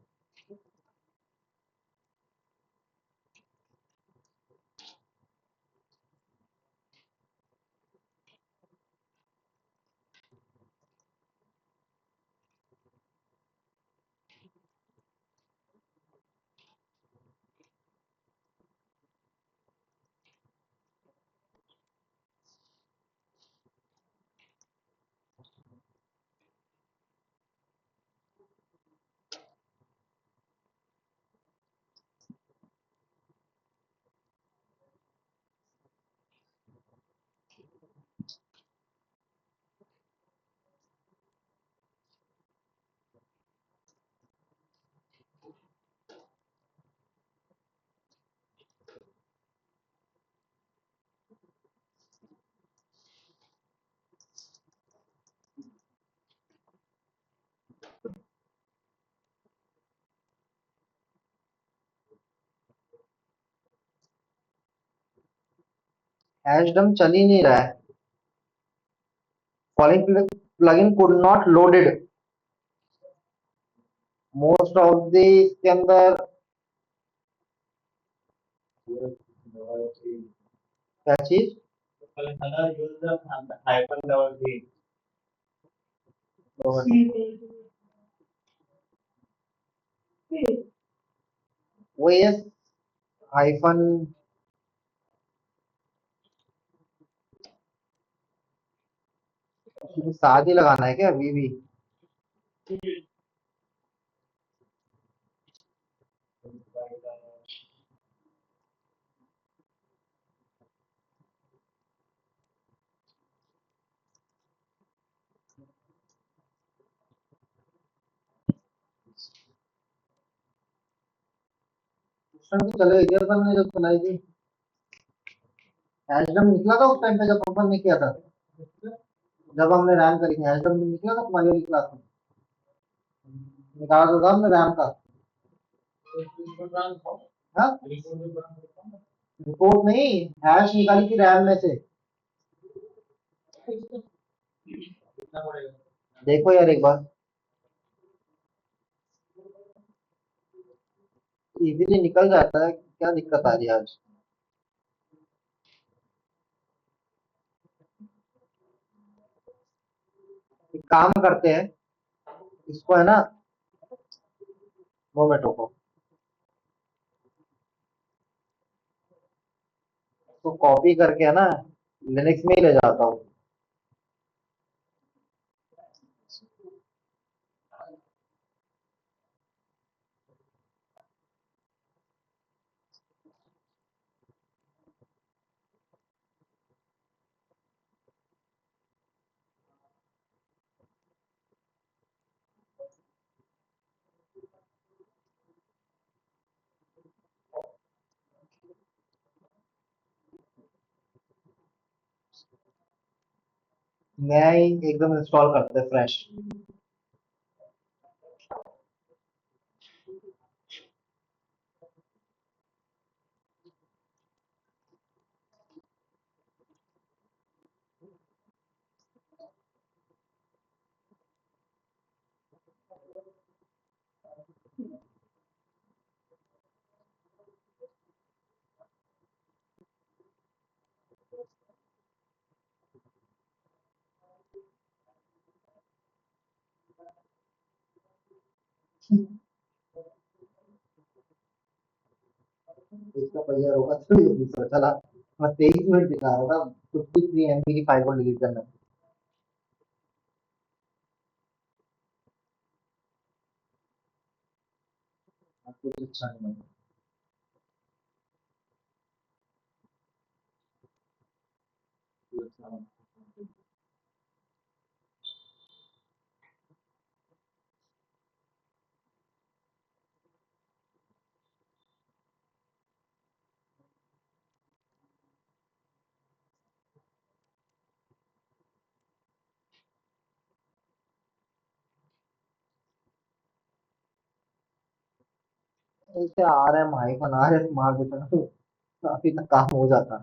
हैशडम चल ही नहीं रहा है। Following plugin could not loaded. Most of the इसके अंदर क्या चीज। वो ये हाइफन साथ ही लगाना है क्या अभी भी। उस टाइम तो चले गई अपन ने जब चलाई थी। हैशडम निकला था उस टाइम पे जब अपन ने किया था। जब हमने रैम करी थी हैश डंप निकला था तुम्हारी वाली क्लास में, निकाला तो था हमने रैम का। हाँ रिपोर्ट नहीं, हैश निकाली थी रैम में से। देखो यार एक बार, इजीली निकल जाता है, क्या दिक्कत आ रही है आज। एक काम करते हैं, इसको है ना, मोमेंटो को तो कॉपी करके है ना लिनक्स में ही ले जाता हूँ। नया ही एकदम इंस्टॉल करते हैं फ्रेश। इसका पहिया होगा तो ये दूसरा चला। मैं 23 मिनट दिखा रहा था, 53 MB की फाइल को डिलीट करना। कुछ अच्छा नहीं है। ऐसे आ रहे हैं भाई बना रहे मार देता ना, तो काफी ना काम हो जाता।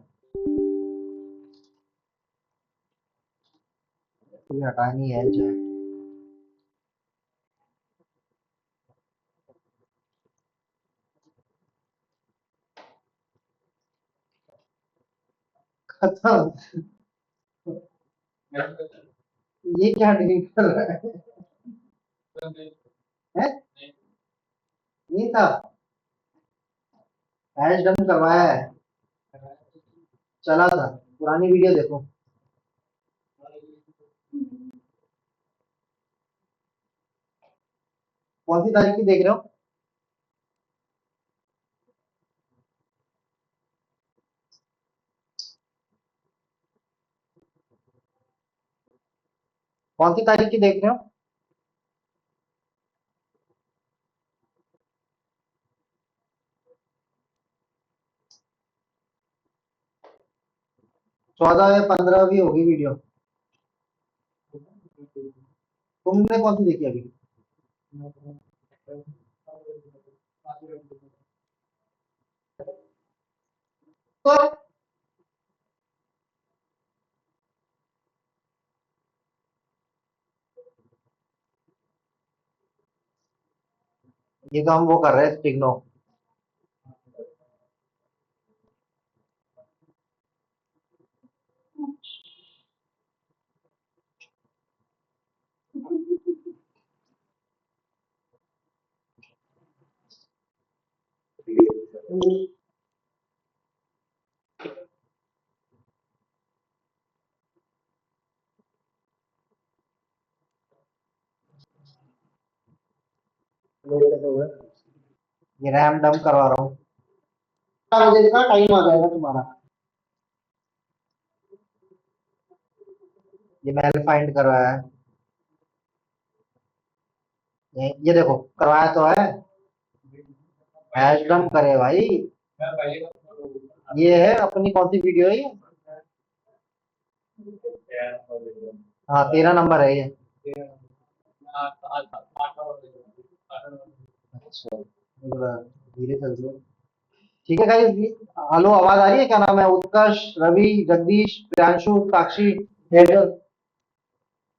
कोई हटानी है जो खत्म। ये क्या डिलीट कर रहा है? नहीं था, हैश डंप करवाया है, चला था। पुरानी वीडियो देखो। कौन सी तारीख की देख रहे हो? कौन सी तारीख की देख रहे हो? 14 या 15 भी होगी वीडियो। तुमने कौन सी देखी अभी? तो ये तो हम वो कर रहे हैं स्टिग्नो। ये रैम डंप करवा रहा हूँ। 4 बजे का टाइम आ जाएगा तुम्हारा। ये मैंने फाइंड करवाया है। ये देखो करवाया तो है, हैश डंप करे भाई। ये है अपनी कौन सी वीडियो है ये? हाँ 13 नंबर है ये। अच्छा थोड़ा धीरे चल रही है। ठीक है गाइस। हेलो आवाज आ रही है? क्या नाम है? उत्कर्ष, रवि, जगदीश, प्रियांशु, साक्षी, हेजल।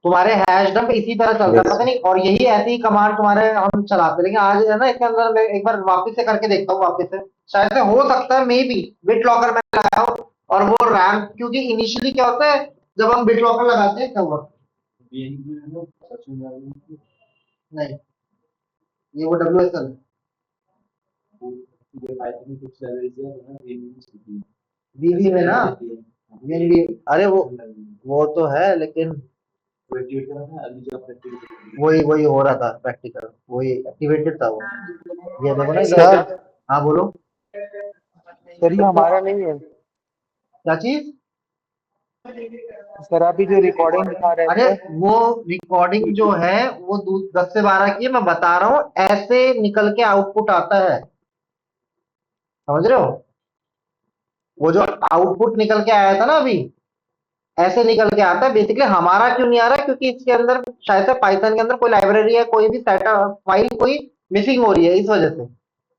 तुम्हारे हैश डंप इसी तरह चलता है यस। पता नहीं, और यही ऐसी ही कमांड तुम्हारे हम चलाते हैं। लेकिन आज है ना इसके अंदर मैं एक बार वापस से करके देखता हूँ वापस से। शायद से हो सकता है मे बी बिट लॉकर में लगाया हो और वो रैम, क्योंकि इनिशियली क्या होता है जब हम बिट लॉकर लगाते हैं तब नहीं, ये वो डब्ल्यू एस एल बीवी में ना। बीवी, अरे वो तो है लेकिन वही वही हो रहा था प्रैक्टिकल, वही एक्टिवेटेड था वो। ये देखो ना सर, इधर। हाँ बोलो। सर ये हमारा नहीं है। क्या चीज? सर अभी जो रिकॉर्डिंग दिखा रहे अरे थे। वो रिकॉर्डिंग जो है वो 10 से 12 की है, मैं बता रहा हूँ ऐसे निकल के आउटपुट आता है। समझ रहे हो? वो जो आउटपुट निकल के आया था ना अभी, ऐसे निकल के आता है बेसिकली। हमारा क्यों नहीं आ रहा है? क्योंकि इसके अंदर शायद से पाइथन के अंदर कोई लाइब्रेरी है, कोई भी सेटअप फाइल कोई मिसिंग हो रही है इस वजह से।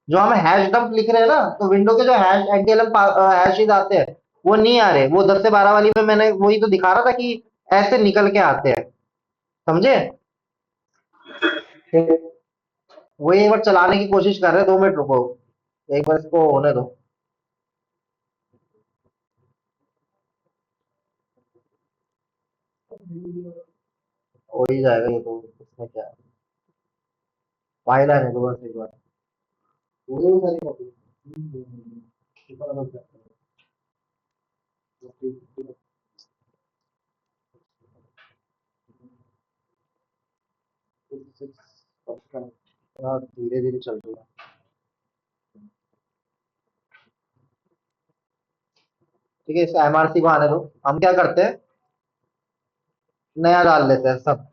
जो हम हैश डंप लिख रहे हैं ना, तो विंडो के जो हैश एचटीएमएल हैशेज आते हैं वो नहीं आ रहे। वो 10 से 12 वाली में मैंने वही तो दिखा रहा था कि ऐसे निकल के आते हैं। समझे? वही एक बार चलाने की कोशिश कर रहे हैं। 2 मिनट रुको, एक बार इसको होने दो। हो ही जाएगा ये तो, इसमें क्या है। फाइल आने दो बस एक बार। वो सारी कॉपी। हाँ धीरे धीरे चल रही है। ठीक है, इस एमआरसी को आने दो। हम क्या करते हैं, नया डाल लेते हैं सब।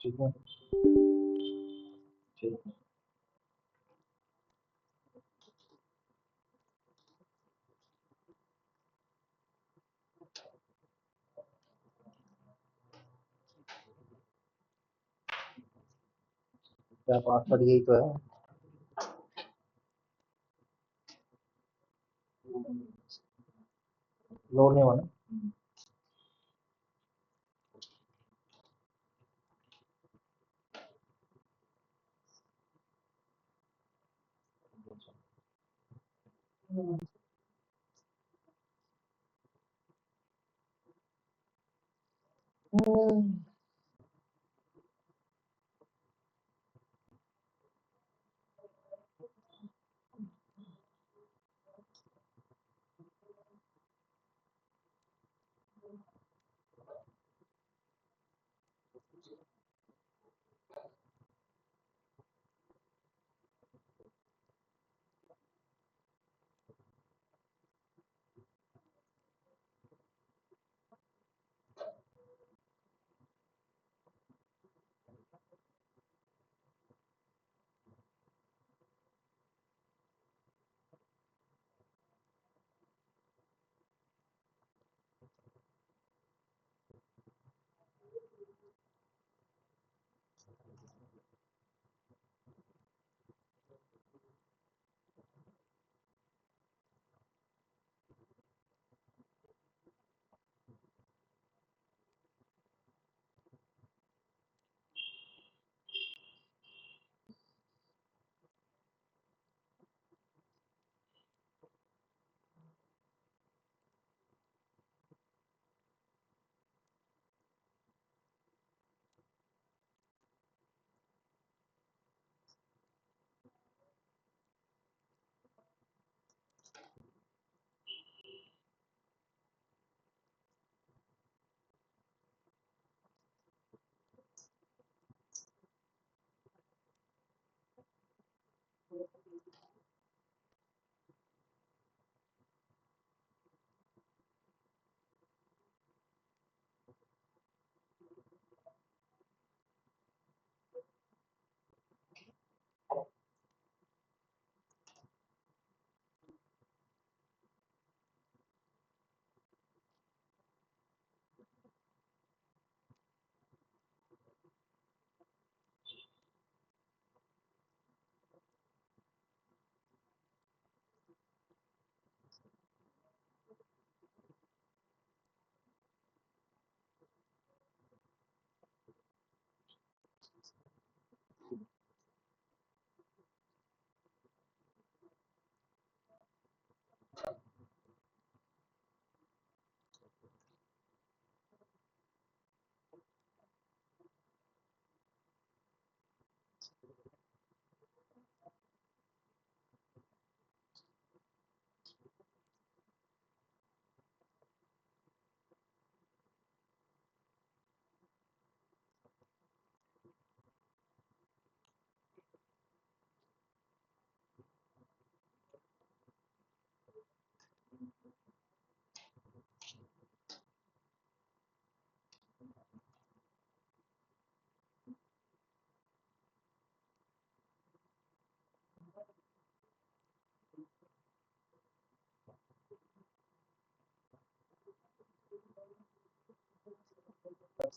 ठीक है। ठीक है। क्या पासवर्ड यही तो है। लोड नहीं होना।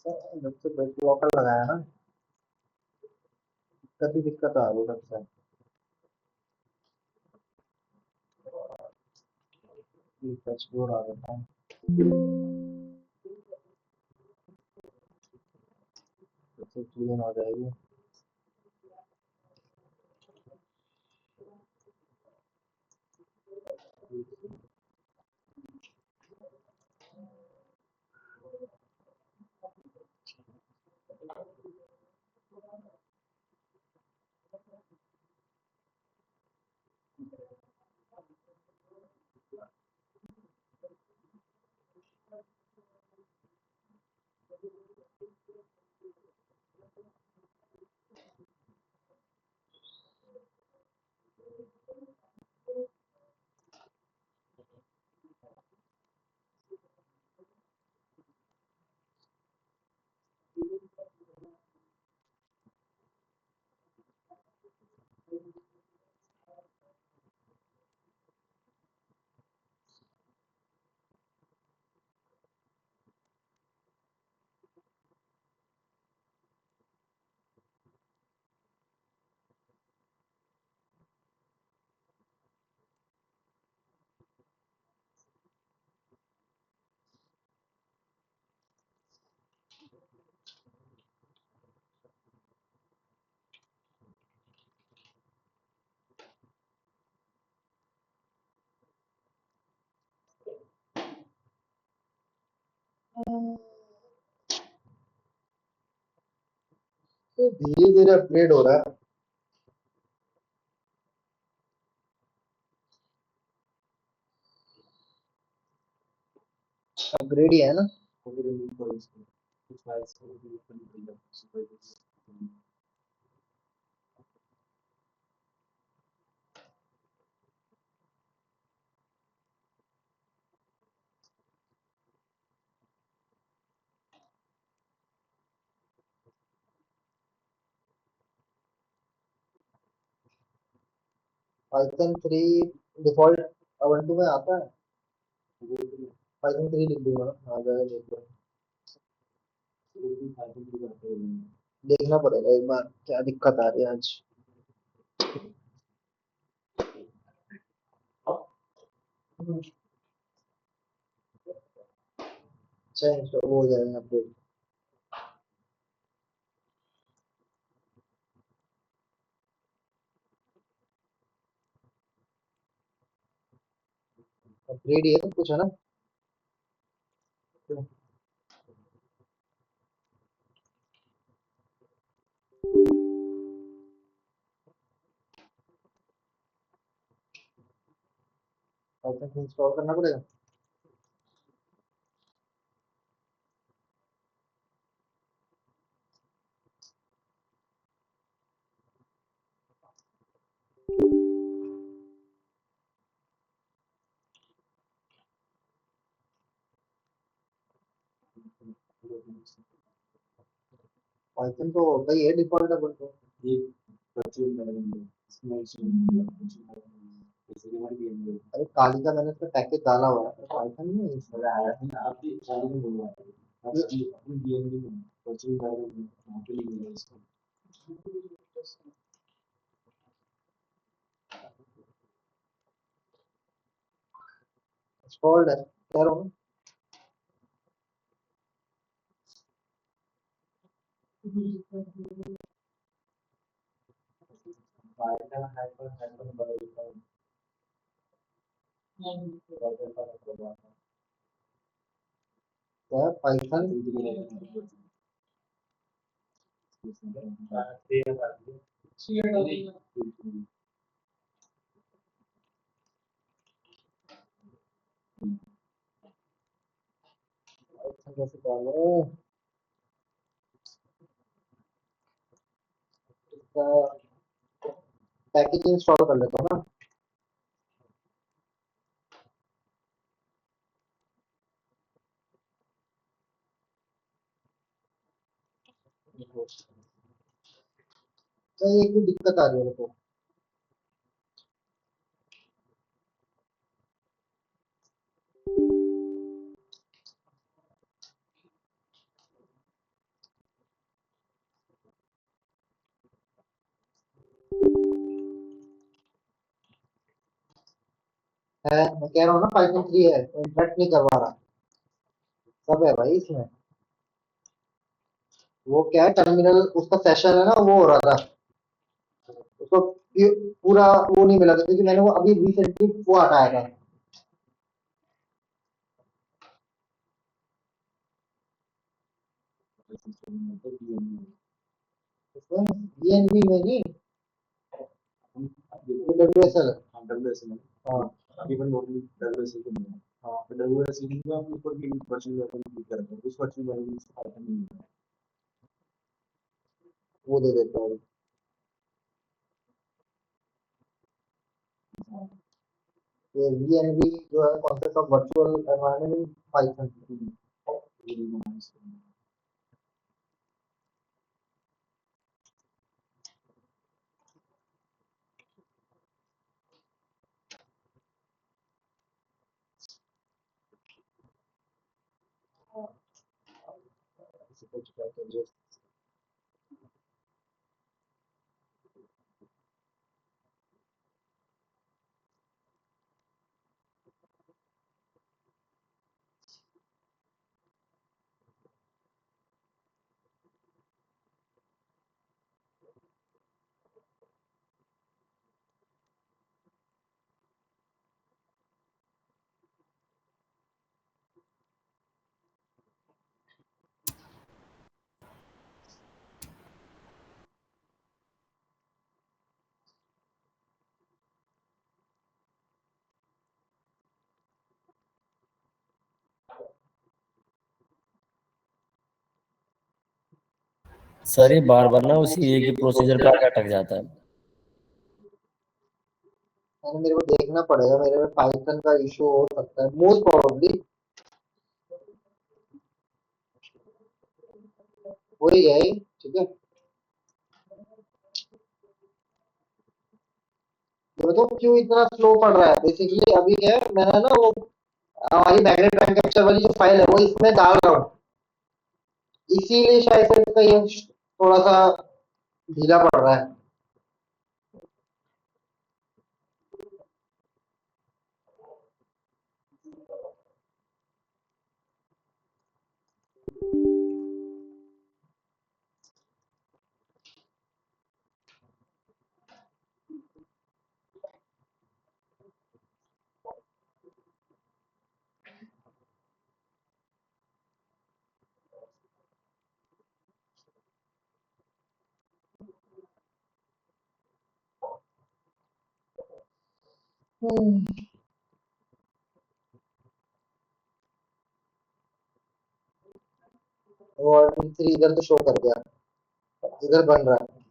जब से बैक वॉकर लगाया ना, तभी दिक्कत आ रही है सबसे। एक्सप्लोर आ रहा है। सबसे क्लीन हो जाएगी। तो धीरे धीरे अपग्रेड हो रहा है। अपग्रेड ही है ना। पाइथन 3 डिफॉल्ट ubuntu में आता है। पाइथन 3 लिख दूंगा ना, आ जाएगा देख लो। देखना पड़ेगा एक बार क्या दिक्कत आ रही है आज। चेंज तो हो जाएगा अपडेट। अपग्रेड ही है सब कुछ है ना। पाइथन इंस्टॉल करना पड़ेगा। पाइथन तो होता ही है डिफॉल्ट ubuntu। अरे काली का मैंने इसका पैकेज डाला हुआ है, पाइथन नहीं है इसमें। इंस्टॉल्ड है कह रहा हूँ। क्या पाइथन कैसे डालो इसका पैकेज इंस्टॉल कर लेता हूँ ना। तो एक भी दिक्कत आ रही है मेरे को। है, मैं कह रहा हूँ ना पाइथन 3 है, इंटरेक्ट नहीं करवा रहा। सब है भाई इसमें। वो क्या है, टर्मिनल उसका सेशन है ना, वो हो रहा था, उसको पूरा वो नहीं मिला था, क्योंकि मैंने वो अभी रिसेंटली वो हटाया था। बीएनबी में नहीं, डब्ल्यूएसएल। हाँ इवन नॉर्मली डब्ल्यूएसएल के नहीं है। हाँ, तो डब्ल्यूएसएल की आप ऊपर की वर्चुअल मशीन क्लिक करते हैं, उस वर्चुअल मशीन से पाइथन नहीं है। वो दे देता हूँ। ये वीएनबी जो है, concept of virtual environment in Python. Sir ये बार बार ना उसी एक ही प्रोसीजर पे आके अटक जाता है। यानी मेरे को देखना पड़ेगा, मेरे में पाइथन का इशू हो सकता है मोस्ट प्रोबेबली। वही है, ठीक है। तो तो क्यों इतना स्लो पड़ रहा है, बेसिकली अभी क्या है, मैंने ना वो हमारी मैग्नेट टाइम कैप्चर वाली जो फाइल है वो इसमें डाल रहा हूँ, इसीलिए शायद से इसका ये थोड़ा सा ढीला पड़ रहा है। और थ्री इधर तो शो कर गया, इधर बन रहा है।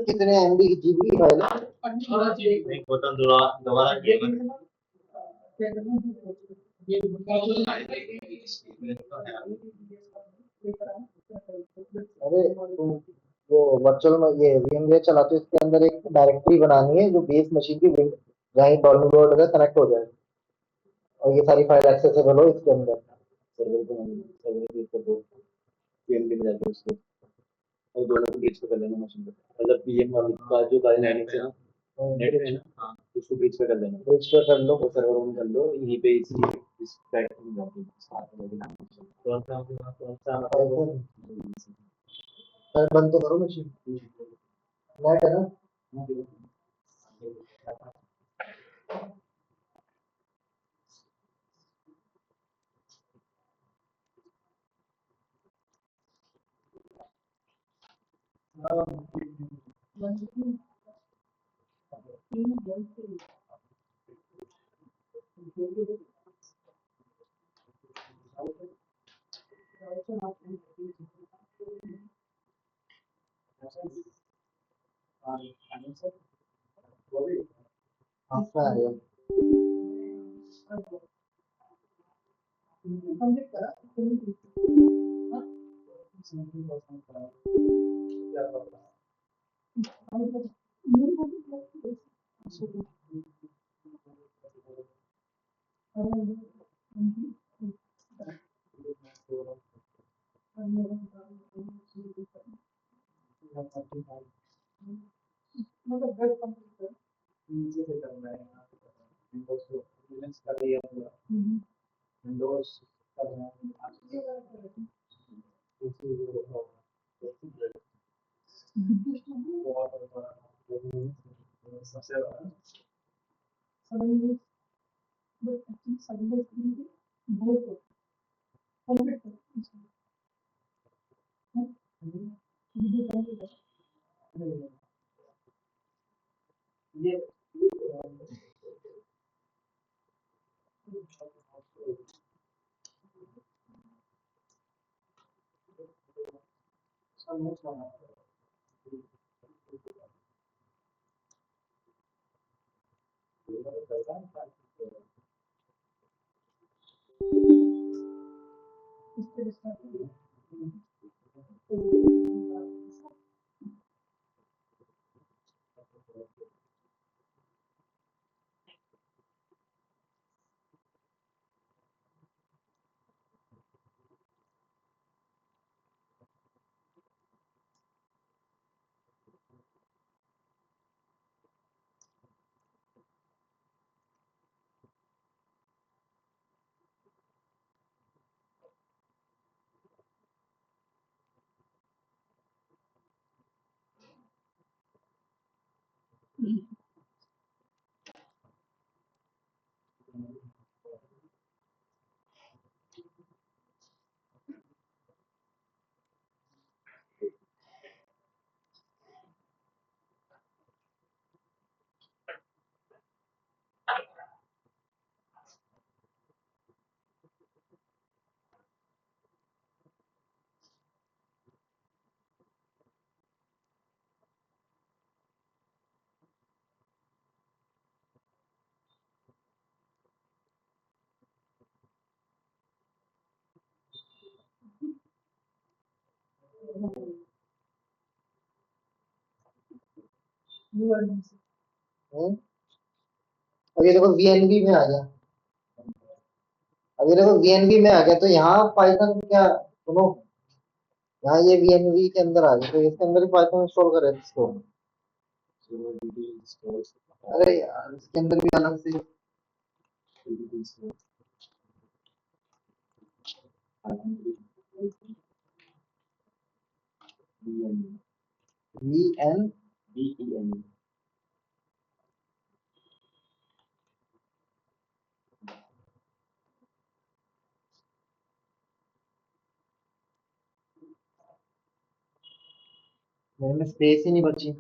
कितने MB की GB की फाइल है? अरे तुम वो वर्चुअल में ये VMware चलाते हो, इसके अंदर एक डायरेक्टरी बनानी है जो बेस मशीन की जहाँ डाउनलोड है कनेक्ट हो जाए और ये सारी फाइल एक्सेसिबल हो इसके अंदर। सर्वर पे नहीं, सर्वर पे कर दो, VMware में जाके उसको और दोनों को ब्रिज पे कर लेना मशीन पे, मतलब PM वाली का जो डायनेमिक्स है ना, नेट है ना, हाँ उसको ब्रिज पे कर लेना, ब्रिज पे कर लो और सर्वर ऑन कर लो, यहीं पे इसी इस प्लेटफॉर्म में जाके स्टार्ट कर देना। कौन सा बंद तो करो मशीन, नेट है ना। आपका है अब ये देखो VNV में आ गया, अब ये देखो VNV में आ गया, तो यहाँ पाइथन क्या सुनो, यहाँ ये VNV के अंदर आ गया तो इसके अंदर ही पाइथन इंस्टॉल करें इसको। अरे यार इसके अंदर भी अलग से VNVEN मेरे में स्पेस ही नहीं बची।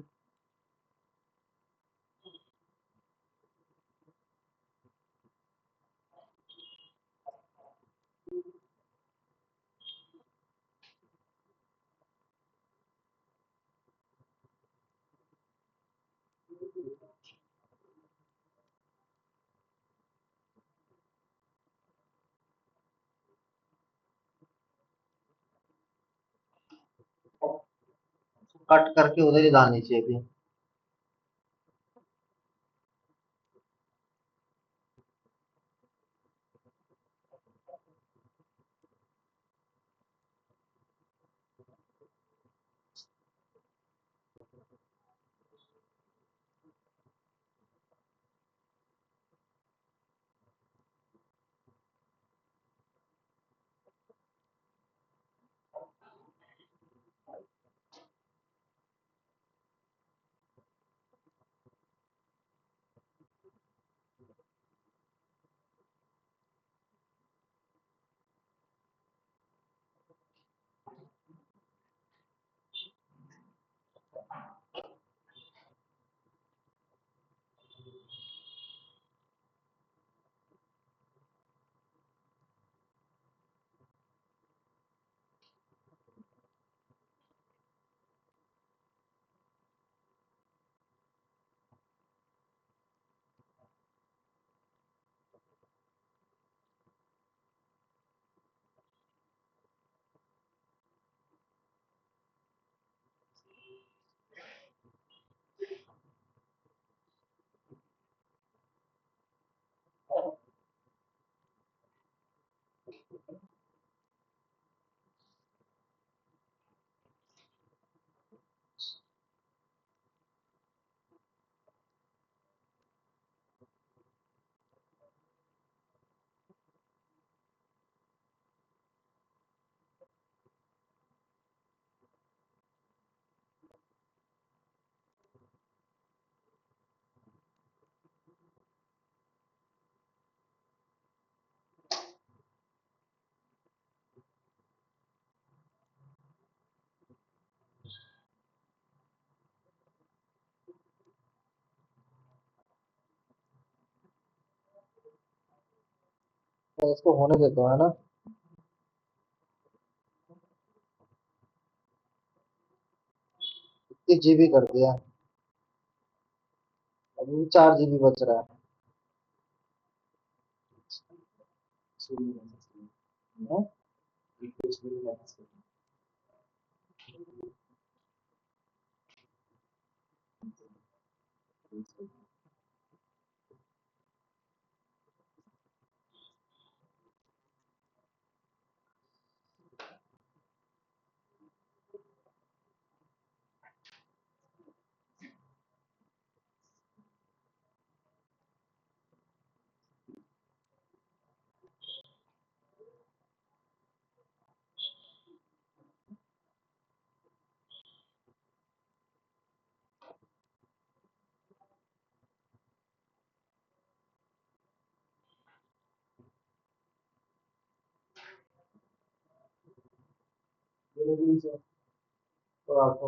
कट करके उधर ही डालनी चाहिए थी। तो इसको होने देते हो, है ना। इतनी जीबी कर दिया, अभी 4 जीबी बच रहा है। हाँ? तो आपको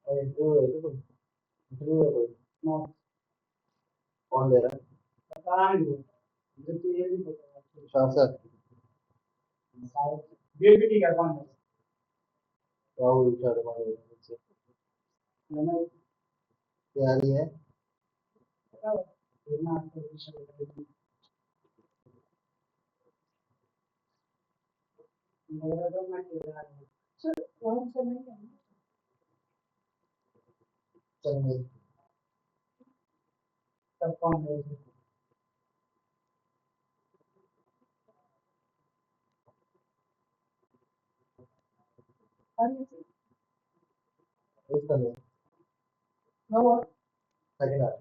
इंटरव्यू है तो इंटरव्यू है कोई, कौन ले रहा है? शासक राहुल शर्मा से तैयारी है। चंगी इस समय second half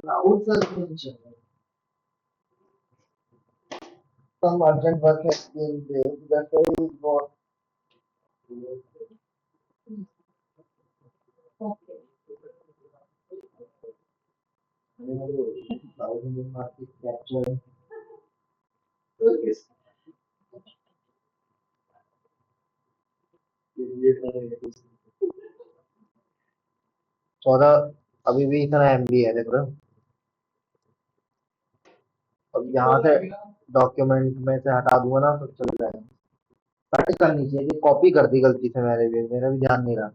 Rahul sir some urgent work has been there. That's why he got thousand market capture. 14 अभी भी इतना एमबी है देख रहे हो। अब यहाँ से डॉक्यूमेंट में से हटा दूंगा ना तो चल जाएगा। कट करनी चाहिए, कॉपी कर दी गलती से, मेरा भी ध्यान नहीं रहा।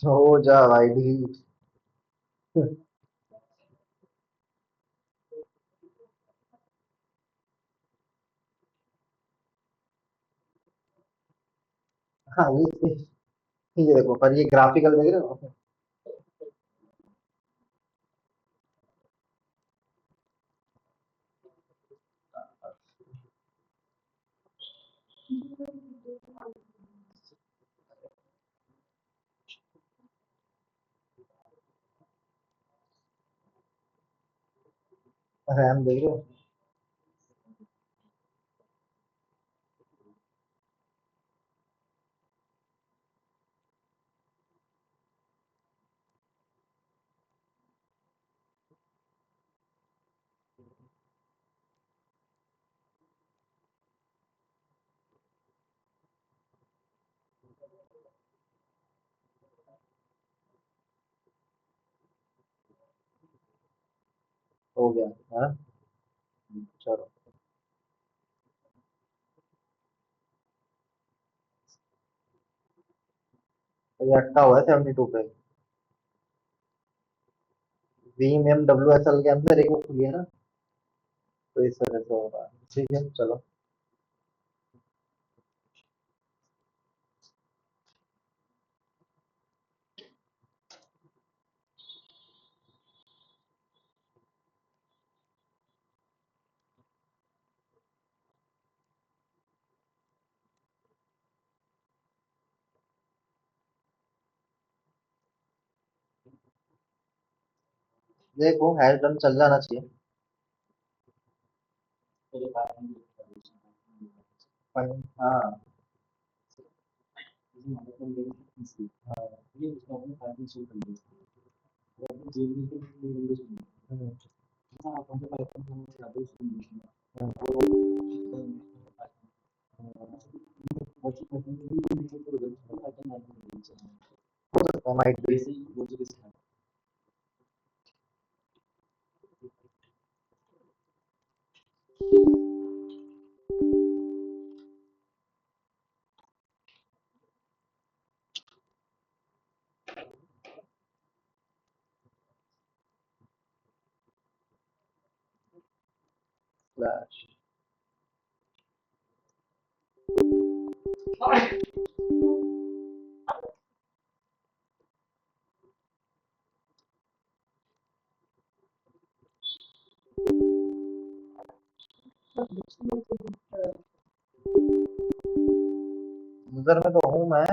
हो जा भाई ढीठ। हाँ ये देखो, पर ये ग्राफिकल देख रहे हो। रैम देख रहे हो। हो गया। हाँ चलो। तो ये अटका हुआ है 72 पे। VM M W S L के अंदर एक वो खुली है ना, तो इस तरह से होगा। ठीक है चलो। देखो हैश डन चल जाना चाहिए। हाँ हम्म, माइट बी। फ्लैश। यूजर में तो हूँ मैं।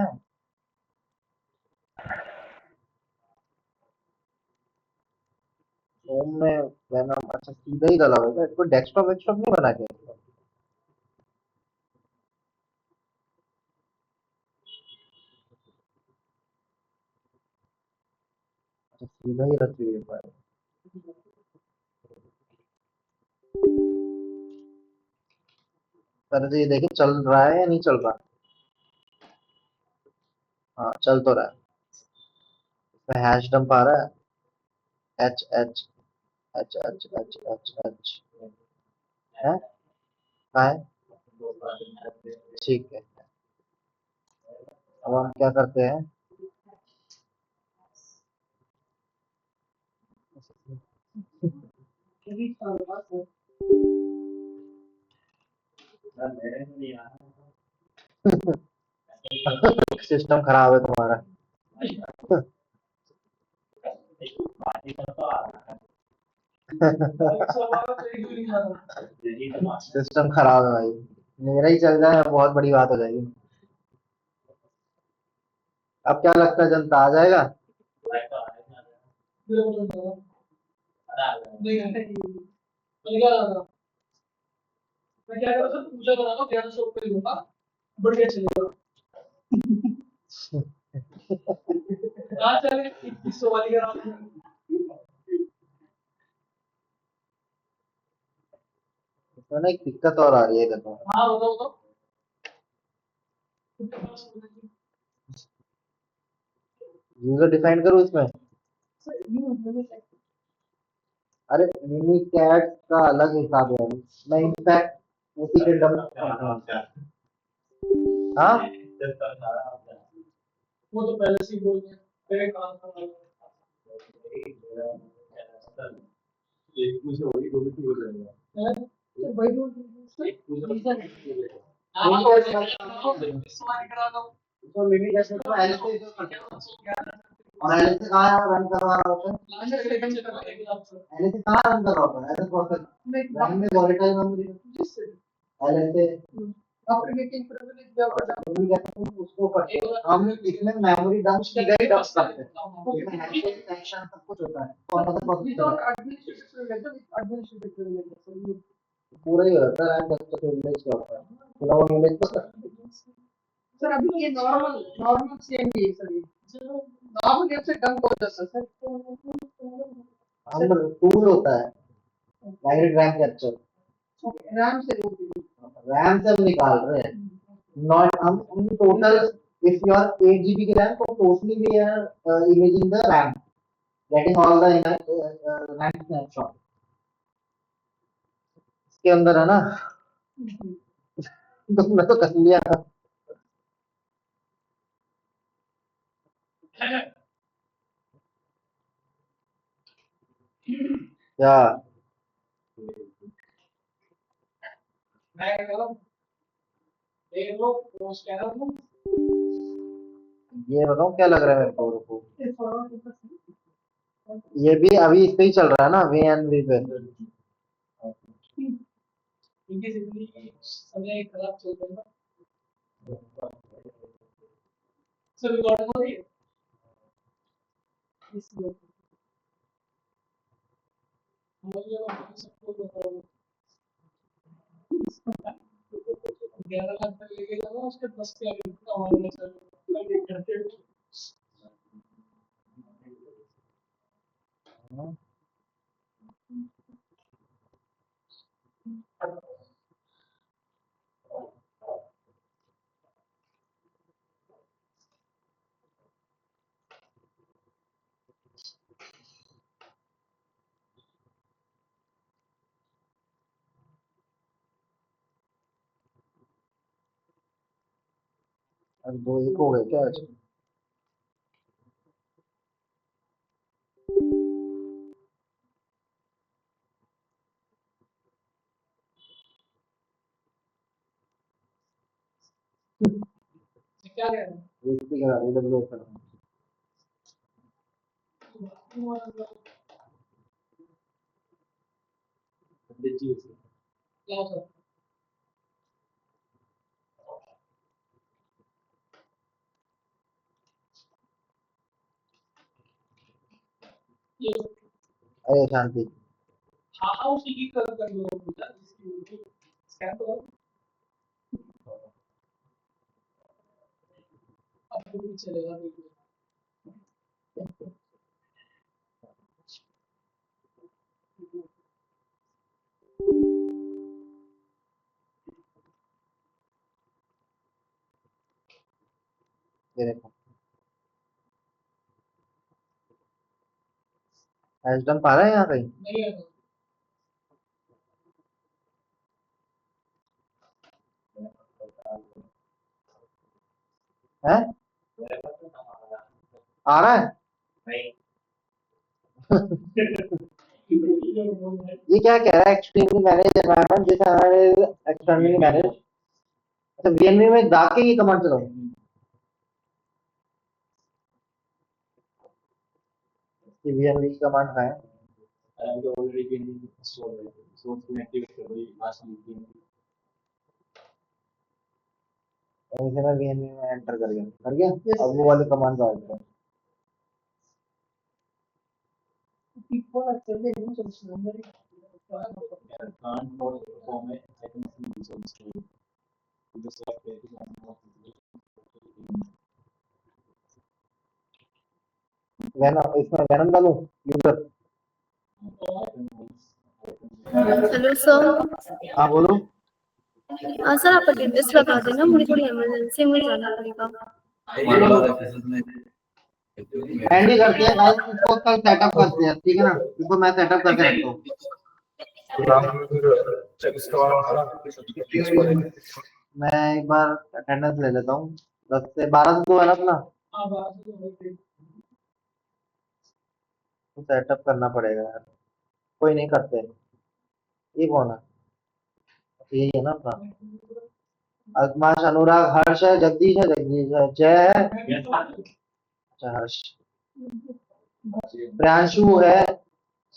होम में वैनम, अच्छा सीधा ही डाला हुआ है इसको, डेस्कटॉप वेस्कटॉप नहीं बना के। अच्छा सीधा ही रखी हुई है फाइल। पहले तो ये देखिए चल रहा है या नहीं चल रहा। हाँ चल तो रहा है। इसमें हैश डंप आ रहा है, H H H H H H H है। कहाँ है। ठीक है। अब हम क्या करते हैं। सिस्टम खराब है तुम्हारा। सिस्टम खराब है भाई। मेरा ही चल जाए बहुत बड़ी बात हो जाएगी। अब क्या लगता है जनता आ जाएगा। मैं क्या कर रहा था, पूछा करा था 1100 रुपये लूंगा, बढ़िया चलेगा। कहाँ चले 2100 वाली करा। इसमें ना एक दिक्कत और आ रही है देखो। हाँ बताओ बताओ। यूजर डिफाइन करो इसमें। अरे मिनी कैट का अलग हिसाब है, मैं इनफैक्ट उसी के डम हाँ वो तो पहले से ही बोल गया मेरे काम का एक मुझे वही बोली थी, हो जाएगा तो भाई वो रीजन तो मिनी कैट तो एल से जो करते हैं और एल से कहाँ रन करवा रहा होता है, एल से कहाँ रन कर रहा होता है ऐसा प्रोसेस रन में वोलेटाइल मेमोरी एल से after getting privilege job mini cat तो उसको करते हैं हम इसमें मेमोरी डंप सीधा ही डंप करते हैं, इसमें हैशेस सेक्शन सब कुछ होता है और मतलब process without administrative privilege with administrative privilege so पूरा ही होता है रैंक तो विलेज का होता है पूरा वो विलेज तो सर अभी ये नॉर्मल सेम ही है सर ये नॉर्मल गेम से डंप हो जाता है सर हम टूल होता है डायरेक्ट रैंक कैप्चर रैम से रैम से हम निकाल रहे हैं नॉट हम total if you are 8 GB की रैम तो totally we are imaging the RAM getting all the RAM snapshot इसके अंदर है ना तुमने तो कर लिया क्या मैं करो देख लो वो स्कैनर लो ये बताओ क्या लग रहा है मेरे को रुको ये भी अभी इस पे ही चल रहा है ना वी एंड वी पे इनकी जिंदगी समय खराब चल रहा है सर रिकॉर्ड हो रही है इसलिए मुझे सबको बताओ 11 लाख तक लेके जाओ उसके 10 के आगे कमाने चलो करते अब 2-1 हो गए क्या आज क्या कह रहे हैं रीस्पीक करा AWS पर क्या सर ये अरे शांति हाँ उसी की कर लो इसकी स्कैन तो करो अब तो भी चलेगा बिल्कुल ये देखो एचडम पा रहा है यहाँ कहीं नहीं है है आ रहा है ये क्या कह रहा है एक्सट्रीमली मैनेज एनवायरनमेंट जैसे एक्सटर्नली मैनेज अच्छा वीएनवी में जाके ये कमांड चलाओ ये वीएनवी की कमांड का है ऑलरेडी been installed है so उसमें एक्टिवेट कर दो ये लास्ट मीटिंग इसे मैं वीएनवी में एंटर कर गया अब वो वाली कमांड आ गया people are telling you some number can't perform it, I can see this on screen. Just like venom इसमें वेनम डालूं यूजर हेलो सर हाँ बोलो सर आप एड्रेस लगा देना मुझे थोड़ी इमरजेंसी में जाना पड़ेगा एंड ही करते हैं गाइस, इसको कल सेटअप करते हैं, ठीक है ना? इसको मैं सेटअप करके रखता हूँ। मैं एक बार अटेंडेंस ले लेता हूँ। 10 से 12 से 2 है ना अपना, हाँ, बात तो हो गई। तो सेटअप करना पड़ेगा यार। कोई नहीं करते। ये कौन है? यही है ना अपना। अदमाश, अनुराग, हर्ष है, जगदीश है, जय है, अच्छा हर्ष, प्रियांशु है,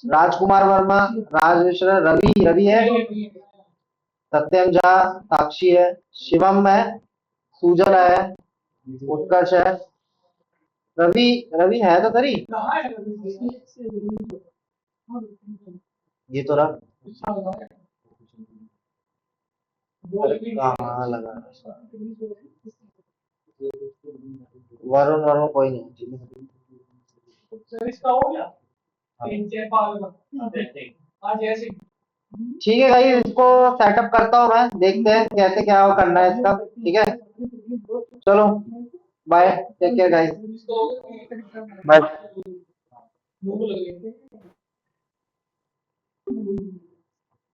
राजकुमार वर्मा, राज मिश्रा, रवि है, सत्यम झा, साक्षी है, शिवम है, सुजल है, उत्कर्ष है, रवि रवि है तो सही। कहाँ है रवि? ये तो रहा। हाँ, कहाँ लगा? वरुण कोई नहीं, ठीक है। सर इसका हो गया। जय पाल का। आज ऐसे ठीक है भाई, इसको सेटअप करता हूँ मैं, देखते हैं कैसे क्या वो करना है इसका, ठीक है? चलो बाय, टेक केयर गाइस। बस लगे